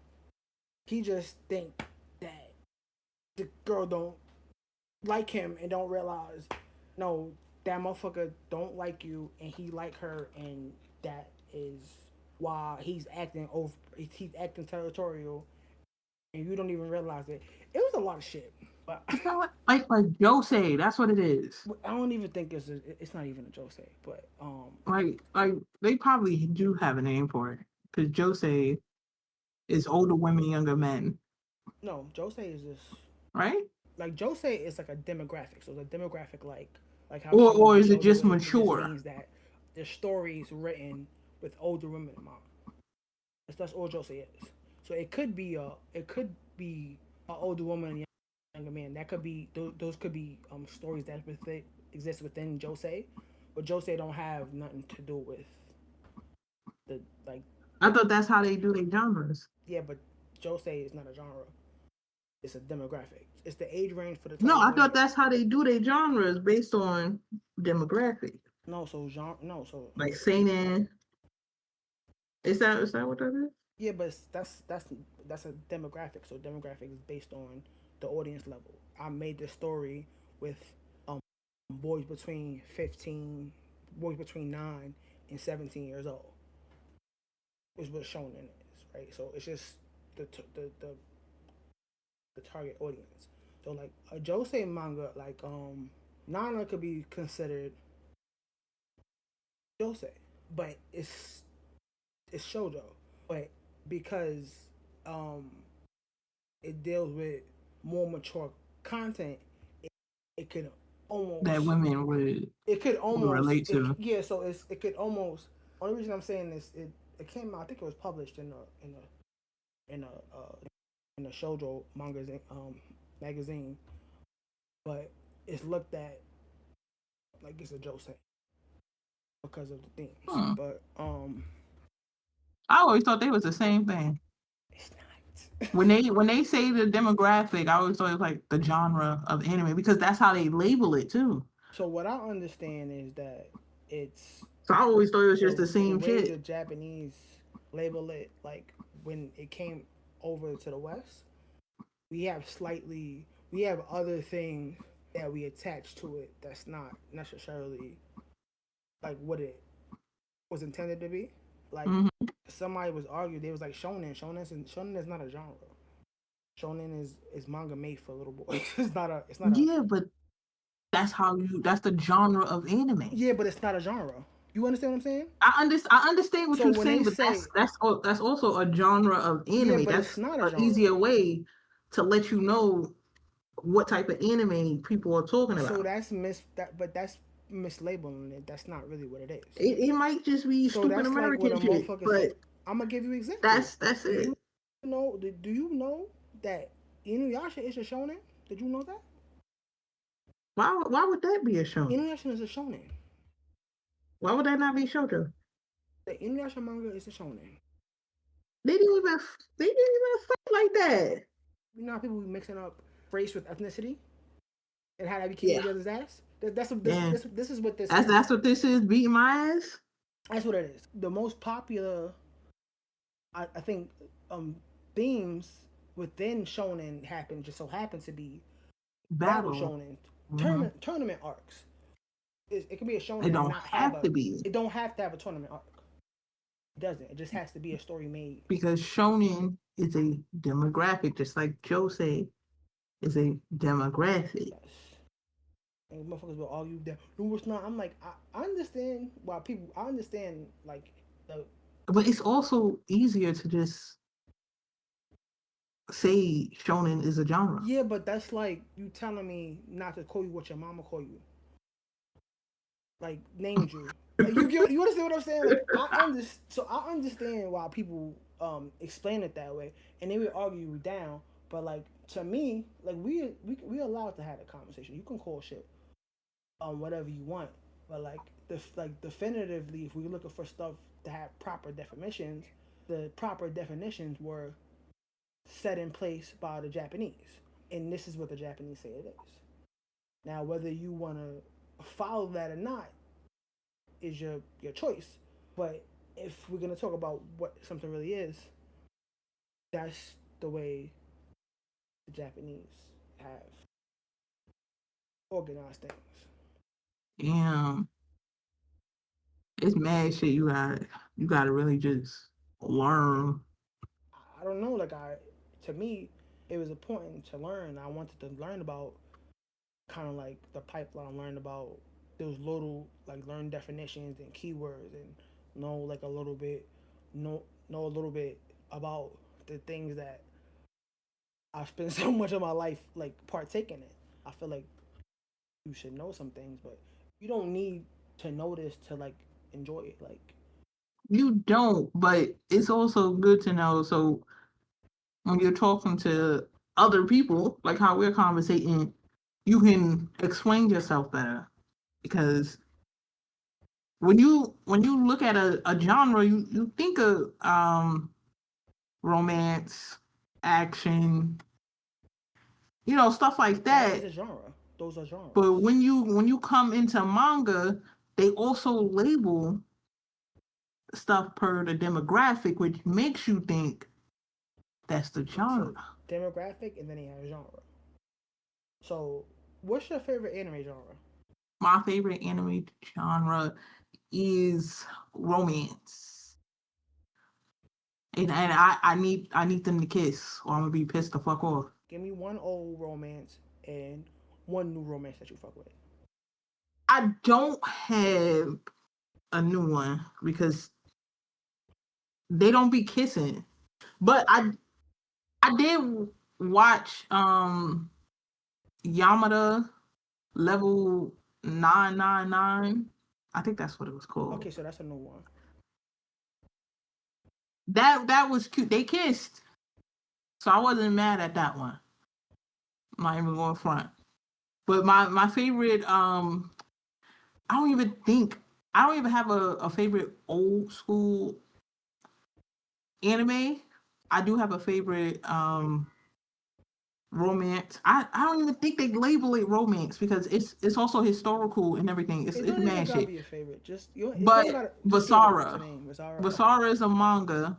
He just think that the girl don't like him and don't realize no, that motherfucker don't like you and he like her, and that is why he's acting over, he's acting territorial, and you don't even realize it. It was a lot of shit, but It's not like Jose. That's what it is. I don't even think it's not even a Jose, but Like they probably do have a name for it because Jose is older women, younger men, no, Jose is just right? like Jose is like a demographic. So the demographic, like how Or she or movies is it show the just women, it just mature? means that there's stories written with older women in mind. That's all Jose is. So it could be an older woman and a younger man. That could be those could be stories that exist within Jose, but Jose don't have nothing to do with the like I thought that's how they do their genres. yeah, but Jose is not a genre. It's a demographic. It's the age range for the type No, of I thought anime. that's how they do their genres based on demographic. No, so genre. No, so Like seinen. Is that what that is? yeah, but that's a demographic. So demographic is based on the audience level. I made this story with um boys between 15, boys between 9 and 17 years old. Is what's shown in this, right? So it's just the target audience. So like a josei manga, like Nana could be considered josei, but it's shoujo, but because um it deals with more mature content, it, it could that almost women would it could almost relate to. yeah. So it could almost. Only reason I'm saying this, it came out. I think it was published in a uh, in a shoujo magazine, but it's looked at like it's a josei because of the themes. Hmm. But I always thought they was the same thing. it's not. When they say the demographic, I always thought it was like the genre of anime because that's how they label it too. So what I understand is that it's So I always thought it was just the the same way the shit. Japanese label it, like when it came over to the West, we have other things that we attach to it that's not necessarily like what it was intended to be. Like Hmm. somebody was arguing, they was like shonen. Shonen is not a genre. Shonen is manga made for little boys. It's not a Yeah, but that's the genre of anime. yeah, but it's not a genre. You understand what I'm saying? I understand what So you're when they saying, but say that's also a genre of yeah, anime. but it's That's not a an genre. easier way to let you know what type of anime people are talking So about. that's mislabeling it. That's not really what it is. It might just be So stupid that's like what American a shit, motherfucker say. but I'm gonna give you an example. that's Do it. you do you know that Inuyasha is a shonen? Did you know that? Why would that be a show? Inuyasha is a shonen. Why would that not be shoujo? The Inuyasha manga is a shonen. They didn't even fight like that. You know how people be mixing up race with ethnicity and how they be kicking Yeah, each other's ass. That's what man. this is what this That's is. that's what this is. Beating my ass. That's what it is. The most popular, I think, themes within shonen happen just so happen to be battle Battle. shonen Hmm. tournament arcs. It can be a It shonen and don't not have have a. to be It don't have to have a tournament arc. It doesn't. It just has to be a story made. because shonen is a demographic, just like Joe said, is a demographic. Yes. And motherfuckers will argue that no, it's not. I'm like, I understand why people. I understand like the. But it's also easier to just say shonen is a genre. Yeah, but that's like you telling me not to call you what your mama call you. Like named you. Like you understand what I'm saying? Like I understand why people explain it that way, and they would argue you down. But like to me, like we allowed to have a conversation. You can call shit whatever you want, but like definitively, if we're looking for stuff to have proper definitions, the proper definitions were set in place by the Japanese, and this is what the Japanese say it is. Now, whether you want to follow that or not is your choice. But if we're gonna talk about what something really is, that's the way the Japanese have organized things. Damn, it's mad shit. You gotta really just learn. I don't know. To me, it was important to learn. I wanted to learn about kind of like the pipeline, learn about those little like learn definitions and keywords and know like a little bit, know a little bit about the things that I've spent so much of my life like partaking in. I feel like you should know some things, but you don't need to know this to like enjoy it. Like You don't, but it's also good to know. So when you're talking to other people, like how we're conversating, you can explain yourself better. Because when you look at a genre, you think of romance, action, stuff like that is that. a genre. Those are genres. But when you come into manga, they also label stuff per the demographic, which makes you think that's the genre. So demographic, and then they have genre. So what's your favorite anime genre? My favorite anime genre is romance. And I need them to kiss, or I'm gonna be pissed the fuck off. Give me one old romance and one new romance that you fuck with. I don't have a new one because they don't be kissing. But I did watch Yamada Level 999. I think that's what it was called. Okay, so that's a new one. That was cute. They kissed. So I wasn't mad at that one. I'm not even going front. But my favorite I don't even have a favorite old school anime. I do have a favorite romance. I don't even think they label it romance because it's also historical and everything. It's mad shit. Be a favorite. But Vasara is a manga.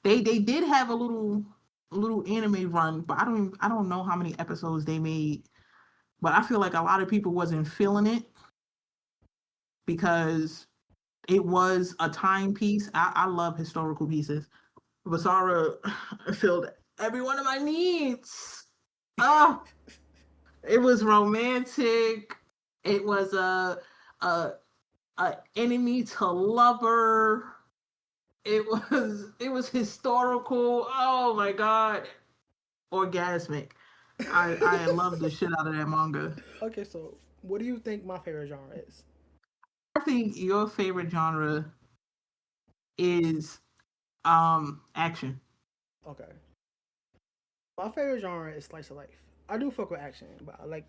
They did have a little anime run, but I don't know how many episodes they made. But I feel like a lot of people wasn't feeling it because it was a timepiece. I love historical pieces. Vasara filled every one of my needs. Oh, it was romantic. It was a enemy to lover. It was historical. Oh my god, orgasmic. I love the shit out of that manga. Okay, so what do you think my favorite genre is? I think your favorite genre is action. Okay. My favorite genre is slice of life. I do fuck with action, but I like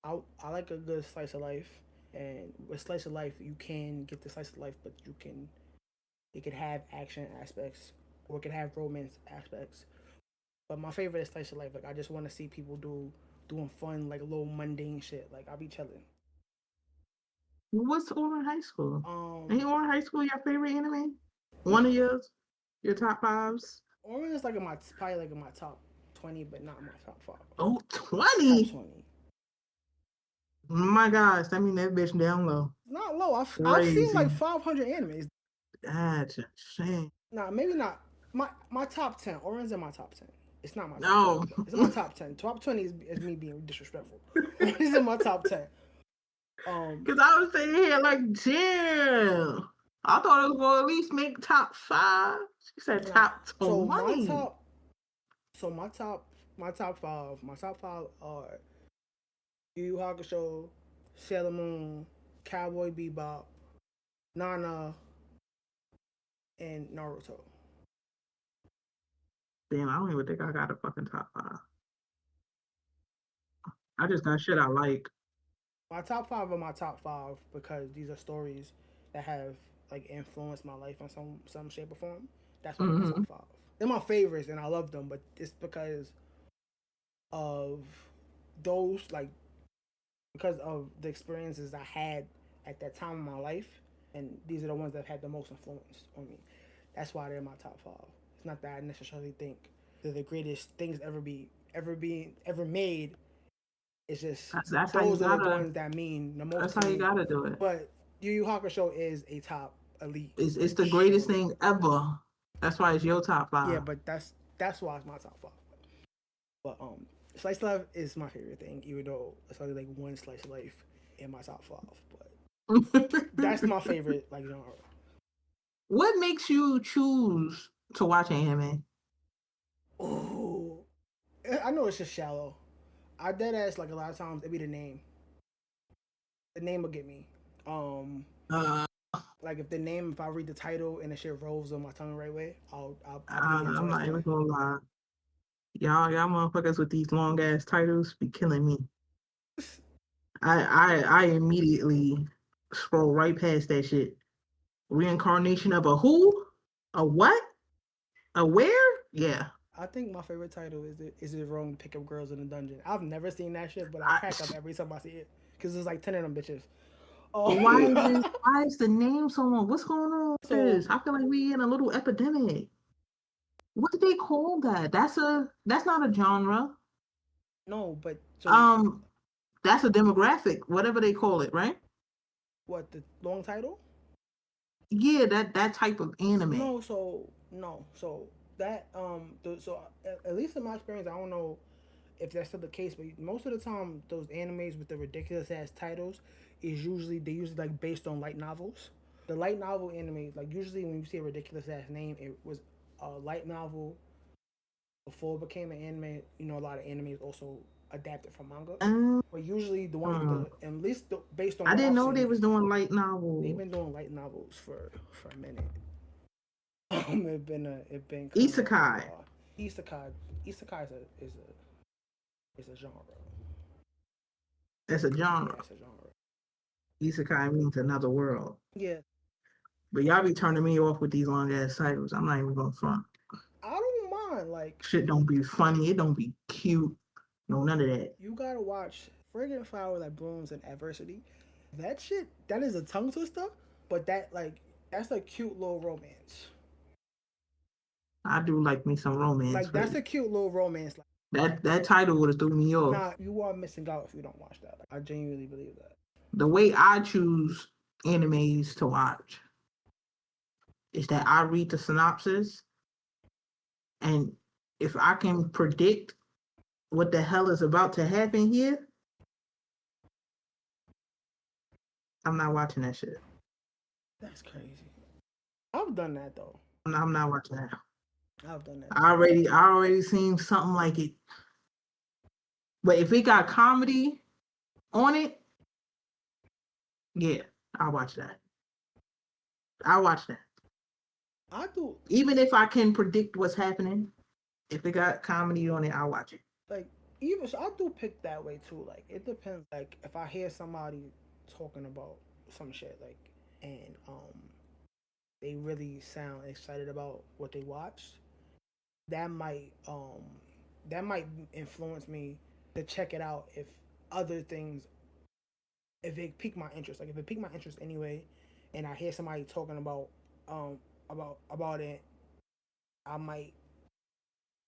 a good slice of life. And with slice of life, you can get the slice of life, but it could have action aspects or it could have romance aspects. But my favorite is slice of life. Like I just want to see people doing fun, like little mundane shit. Like I'll be chilling. What's Orange High School? Ain't Orange High School your favorite anime? One of yours? Your top fives? Orange is like probably like in my top 20, but not my top 5. Oh, 20? Top 20. My gosh, that mean that bitch down low. It's not low. I've seen like 500 animes. That's a shame. Nah, maybe not. My top 10. Orange is in my top 10. It's not my top 10. It's in my top 10. Top 20 is me being disrespectful. It's in my top 10. Because I was sitting here like, damn. I thought it was going to at least make top 5. She said top 20. My top 5 are Yu Yu Hakusho, Sailor Moon, Cowboy Bebop, Nana, and Naruto. Damn, I don't even think I got a fucking top 5. I just got shit I like. My top 5 are my top 5 because these are stories that have like influenced my life in some shape or form. That's why my top 5. They're my favorites and I love them, but it's because of those because of the experiences I had at that time in my life, and these are the ones that have had the most influence on me. That's why they're my top 5. It's not that I necessarily think they're the greatest things ever made. It's just those are the ones that mean the most. That's how you gotta do it. But Yu Yu Hakusho is a top elite. It's the greatest thing ever. That's why it's your top 5. Yeah, but that's why it's my top 5. But slice of life is my favorite thing, even though it's only like one slice of life in my top 5. But that's my favorite genre. What makes you choose to watch anime? Oh, I know it's just shallow. I dead ass like a lot of times it be the name. The name will get me. Like if I read the title and the shit rolls on my tongue the right way, I'm not even gonna lie. Y'all motherfuckers with these long ass titles be killing me. I immediately scroll right past that shit. Reincarnation of a who? A what? A where? Yeah. I think my favorite title is it wrong to pick up girls in the dungeon? I've never seen that shit, but I crack up every time I see it because there's like 10 of them bitches. Oh. Why is the name so long? What's going on with this? I feel like we in a little epidemic. What do they call that? That's not a genre. No, but that's a demographic, whatever they call it, right? What, the long title? Yeah, that type of anime. No, so No, so that at least in my experience, I don't know if that's still the case, but most of the time, those animes with the ridiculous ass titles is usually they usually like based on light novels. The light novel anime, like usually when you see a ridiculous ass name, it was a light novel before it became an anime. You know, a lot of animes also adapted from manga, Um, but usually the ones with hmm. the at least based on I what didn't I've know they seen, was doing light they've novels. been doing light novels for a minute. It's been kind of a Isekai. while. Isekai isekai is a genre. That's a Yeah, genre. it's a genre. Isekai means another world. Yeah, But y'all be turning me off with these long ass titles. I'm not even going front. I don't mind. Like Shit don't be funny. It don't be cute. No, none of that. you gotta watch Fragrant Flower that blooms in adversity. That shit, that is a tongue twister, but that's a cute little romance. I do like me some romance, Like but that's a cute little romance. Like that title would have threw me off. nah, you are missing out if you don't watch that. Like, I genuinely believe that. The way I choose animes to watch is that I read the synopsis, and if I can predict what the hell is about to happen here, I'm not watching that shit. That's crazy. I've done that though. I'm not watching that. I've done that. I already seen something like it. But if it got comedy on it, yeah, I'll watch that. I'll watch that. I do Even if I can predict what's happening, if it got comedy on it, I'll watch it. like even so I do pick that way too. Like it depends. Like if I hear somebody talking about some shit, like and they really sound excited about what they watched, that might influence me to check it out if other things if it pique my interest. Like if it pique my interest anyway, and I hear somebody talking about it, I might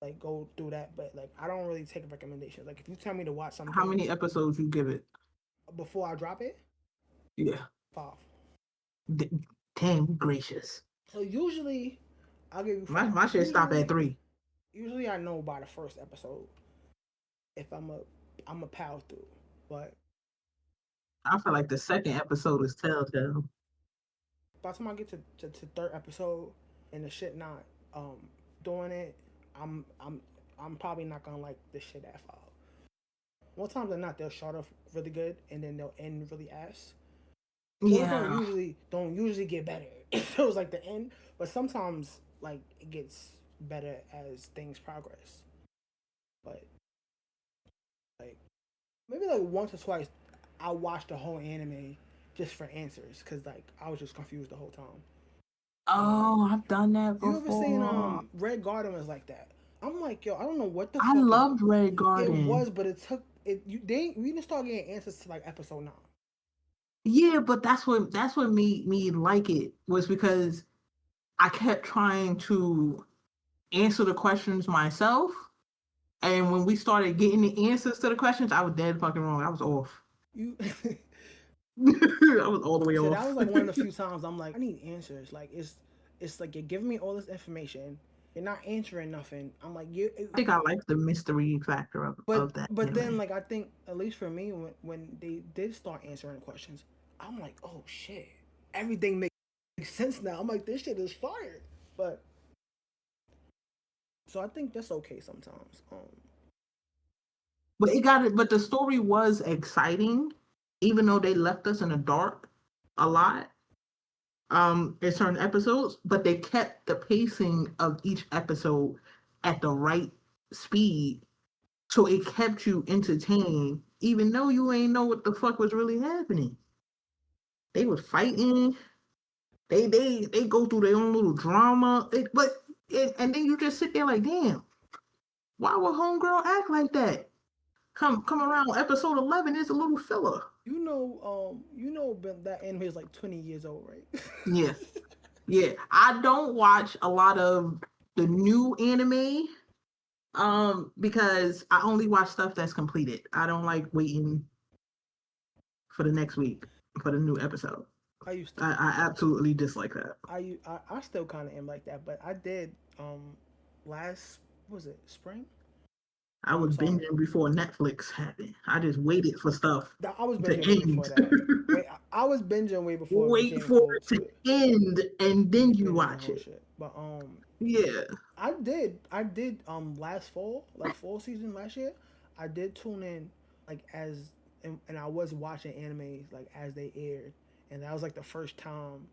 like go through that. But like I don't really take recommendations. Like if you tell me to watch How something many episodes you give it? before I drop it, Yeah. 5. D- Damn gracious. So usually I'll give you My 5. my shit stop at 3. Usually I know by the first episode if I'm a power through. But I feel like the second episode is telltale. by the time I get to third episode and the shit not doing it, I'm probably not gonna like the shit at 5. More times than not, they'll start off really good and then they'll end really ass. Shows Yeah. don't usually get better. It feels like the end, but sometimes like it gets better as things progress. But like maybe like once or twice, I watched the whole anime just for answers because like I was just confused the whole time. Oh, I've done that You ever seen before. Red Garden was like that? I'm like, yo, I don't know what the I fuck is. loved Red It Garden. was, but it took it. We didn't start getting answers to like episode 9. Yeah, but that's what made me like it was because I kept trying to answer the questions myself. And when we started getting the answers to the questions, I was dead fucking wrong. I was off. You. I was all the way So off. that was like one of the few times I'm like, I need answers. Like it's like you're giving me all this information, you're not answering nothing. I'm like, you. I think I like the mystery factor of that But then anime. like I think at least for me when they did start answering questions, I'm like, oh shit, everything makes sense now. I'm like, this shit is fire. But so I think that's okay sometimes. But it got it. But the story was exciting, even though they left us in the dark a lot. In certain episodes, but they kept the pacing of each episode at the right speed, so it kept you entertained, even though you ain't know what the fuck was really happening. They was fighting. They go through their own little drama, and then you just sit there like, damn, why would homegirl act like that? Come around episode 11, it's a little filler. But that anime is like 20 years old, right? Yeah, yeah. I don't watch a lot of the new anime, because I only watch stuff that's completed. I don't like waiting for the next week for the new episode. I used to. I absolutely dislike that. I still kind of am like that, but I did last, what was it, spring? I was Sorry, binging before Netflix happened. I just waited for stuff I was to binging way before end. that. Wait, I was binging way before it Wait became for cool it to to end and then you binge on the watch whole it. shit. But Yeah. I did last fall, like fall season last year. I did tune in like and I was watching animes like as they aired, and that was like the first time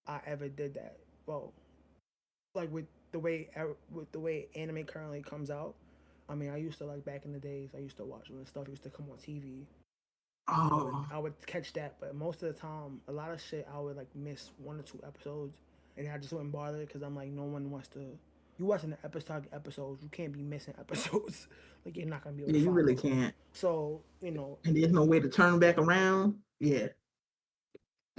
I ever did that. Well, like with the way anime currently comes out. I mean, I used to like back in the days. I used to watch when stuff used to come on TV. Oh. I would catch that, but most of the time, a lot of shit I would like miss 1 or 2 episodes, and I just wouldn't bother because I'm like, no one wants to. You watching the episodes, you can't be missing episodes. Like you're not gonna be able Yeah, to you really follow. can't. So And there's no way to turn back around. Yeah.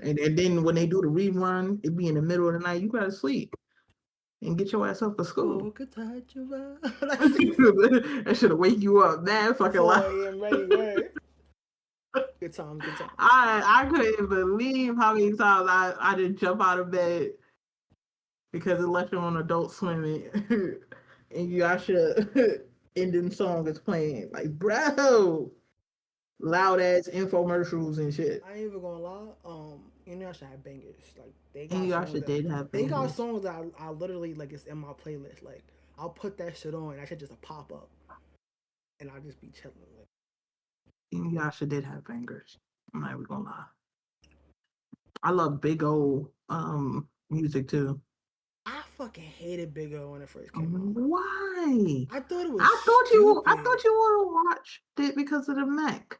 And then when they do the rerun, it be in the middle of the night. You gotta sleep and get your ass up for school. That should have wake you up mad fucking 4 loud. a.m. ready, word. Good times, good times. I couldn't believe how many times I didn't jump out of bed because it left you on Adult Swim and Yasha ending song is playing. Like, bro, loud ass infomercials and shit. I ain't even gonna lie. Inuyasha had bangers. Like they And got songs Yasha that did have they got bangers. songs that I literally like. It's in my playlist. Like I'll put that shit on. That shit just a pop up, and I'll just be chilling. Like, Inuyasha did have bangers. I'm not even gonna lie. I love big old music too. I fucking hated Big O when it first came out. Why? I thought it was I stupid. thought you would have watched it because of the mech.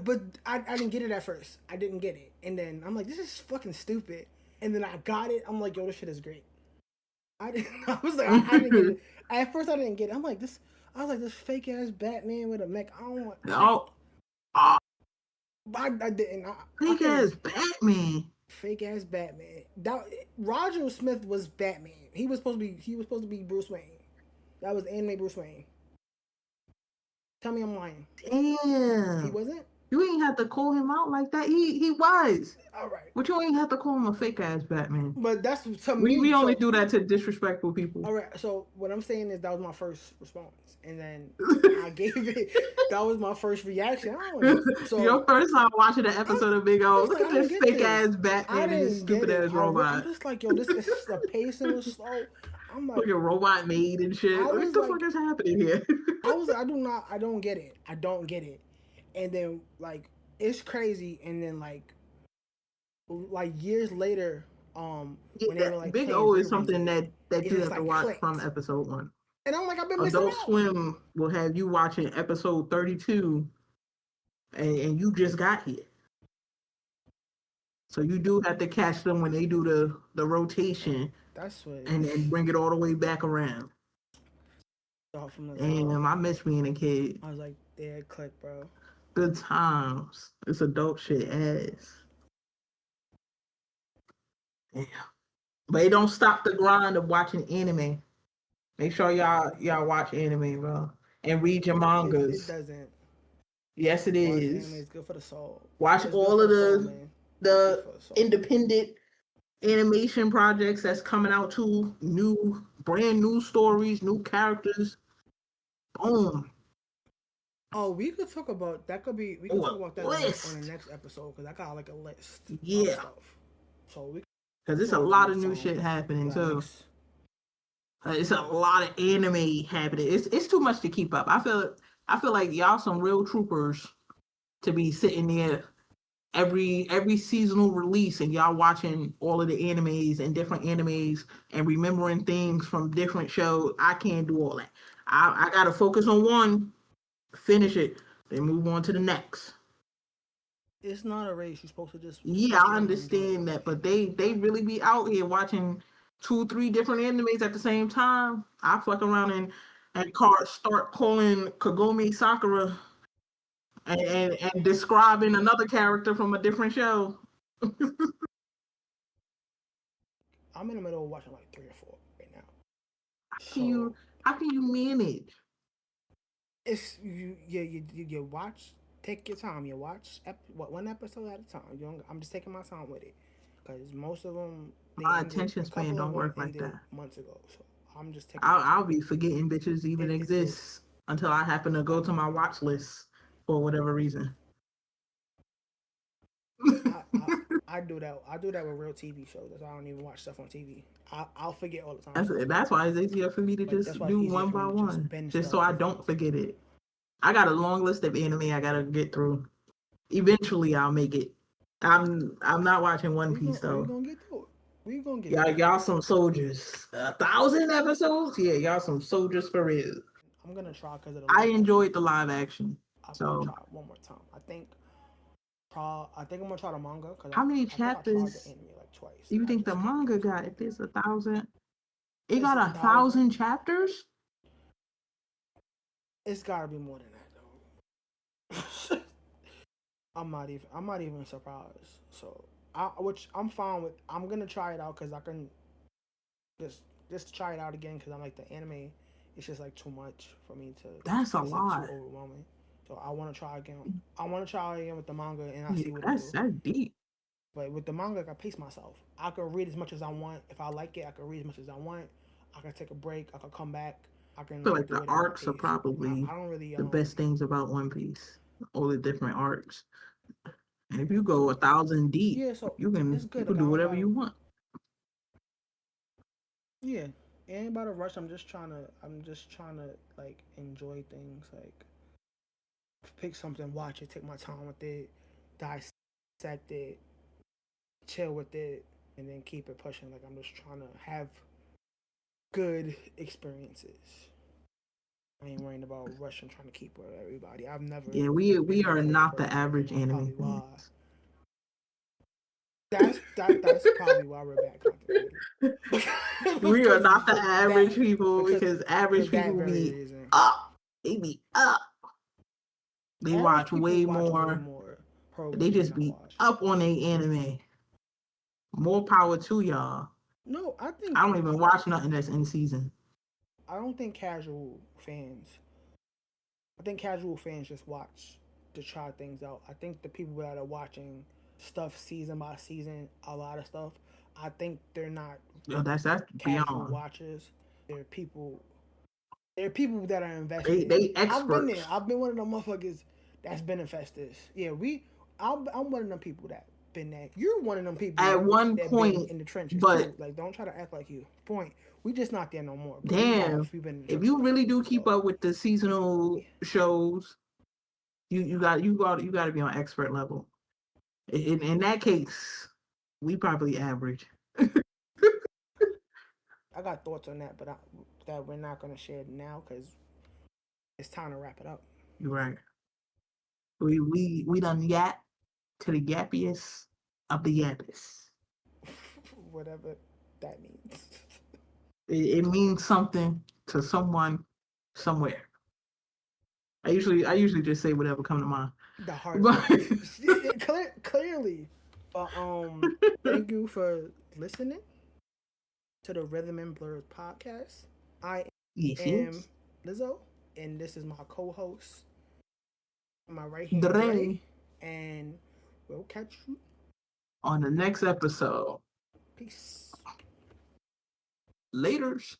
But I didn't get it at first. I didn't get it, and then I'm like, this is fucking stupid. And then I got it. I'm like, yo, this shit is great. I didn't. I was like, I didn't get it at first. I didn't get it. I'm like this. I was like this fake ass Batman with a mech. I don't want. Oh, oh, I didn't. I big couldn't. ass Batman. Fake ass Batman. That Roger Smith was Batman. He was supposed to be. He was supposed to be Bruce Wayne. That was anime Bruce Wayne. Tell me I'm lying. Damn. He wasn't. You ain't have to call him out like that. He was. All right. But you ain't have to call him a fake ass Batman. But that's to me. We only do that to disrespectful people. All right. So what I'm saying is that was my first response, and then I gave it. That was my first reaction. I don't know. So your first time watching an episode of Big O, look like, at this fake ass I Batman and this didn't stupid get it. ass robot. I'm just like, yo, this is the pacing was slow. I'm like, Look at robot made and shit. What the fuck is happening here? I don't get it. I don't get it. And then like it's crazy. And then like years later, when they were like Big playing O is reruns something of it, that it you just have to like watch clicked. from episode 1. And I'm like, I've been missing Adult out. Swim will have you watching episode 32 and you just got here. So you do have to catch them when they do the rotation. That's what. And bring it all the way back around. Damn, I miss being a kid. I was like, yeah, click, bro. Good times. It's adult shit ass. Yeah. But it don't stop the grind of watching anime. Make sure y'all watch anime, bro. And read your mangas. It doesn't. Yes, it is. Anime is good for the soul. Watch all of the independent animation projects that's coming out too. Brand new stories, new characters. Boom. Oh, we could talk about that. We could talk about that on the next episode because I got like a list. Yeah. Of stuff. So because it's a lot of new shit happening too. It's a lot of anime happening. It's too much to keep up. I feel like y'all some real troopers to be sitting there every seasonal release and y'all watching all of the animes and different animes and remembering things from different shows. I can't do all that. I gotta focus on one, finish it, then move on to the next. It's not a race. You're supposed to just. Yeah, I understand that, but they really be out here watching 2-3 different animes at the same time. I fuck around and start calling Kagome Sakura and describing another character from a different show. I'm in the middle of watching like 3 or 4 right now. How can you manage? It's you watch Take your time. You watch one episode at a time. You don't, I'm just taking my time with it because most of them My attention a span couple of don't them work like ended that. months ago. So I'm just taking my I'll time. be forgetting bitches even It's good. exist until I happen to go to my watch list for whatever reason. I do that. I do that with real TV shows. That's why I don't even watch stuff on TV. I'll forget all the time. That's why it's easier for me to Like that's just why it's do easier one for by me to just one, binge just stuff so I because don't forget it. I got a long list of anime I gotta get through. Eventually, I'll make it. I'm not watching One Piece we though. gonna get through it. We gonna get Y'all, through it. y'all some soldiers. 1,000 episodes? Yeah, y'all some soldiers for real. I'm gonna try because of the I live action. enjoyed the live action. I'm gonna So, try it one more time. I think I'm gonna try the manga because how many I think I tried the chapters anime like twice. do you I think the just can't manga get got? into If it's 1,000, it It's got 1,000. 1,000 chapters. It's gotta be more than that though. I'm not even surprised. So which I'm fine with. I'm gonna try it out because I can just just try it out again because I'm like the anime. It's just like too much for me to. That's a It's like too lot. overwhelming. So I want to try again. I want to try again with the manga and I Yeah, see what it do. that's deep. But with the manga, I can pace myself. I can read as much as I want. If I like it, I can read as much as I want. I can take a break. I can come back. I can I feel like like do the it at my arcs are pace. probably I don't really the best things about One Piece. All the different arcs. And if you go So 1,000 deep, yeah, so it's you good. can Like I do don't whatever gotta. you want. Yeah, ain't about to rush. I'm just trying to like enjoy things. Like pick something, watch it, take my time with it, dissect it, chill with it, and then keep it pushing. Like I'm just trying to have good experiences. I ain't worrying about rushing, trying to keep with everybody. I've never Yeah, we been that are type of not the person, and average that's anime probably why. fans. That's probably why we're bad content We are because not the for average that people because because for average that people very be reason. up. They be up. They Average watch people way watch way more. more They programming than just I be watch. up on a anime. More power to y'all. No, I don't even watch nothing that's in season. I don't think casual fans. I think casual fans just watch to try things out. I think the people that are watching stuff season by season, a lot of stuff, I think they're not Yo, that's casual beyond. watchers. They're people. They're people that are invested. They I've been there. experts. I've been one of them motherfuckers that's been investors. Yeah, I'm one of them people that been there. You're one of them people At one that been point, in the trenches but too. Like, don't try to act like you. Point. We just not there no more. But we have. damn, We've been in the if trenches. you really do keep So up with the seasonal shows, you got to be on expert level. In that case, we probably average. I got thoughts on that, but that we're not gonna share now because it's time to wrap it up. You're right. We done yap to the yappiest of the yappiest. Whatever that means. It means something to someone somewhere. I usually just say whatever come to mind. The hardest But words. Clearly. But thank you for listening to the Rhythm and Blerds Podcast. I yes, am yes. Lizzo, and this is my co-host, my right hand Dre Dre, and we'll catch you. on the next episode. Peace. Laters.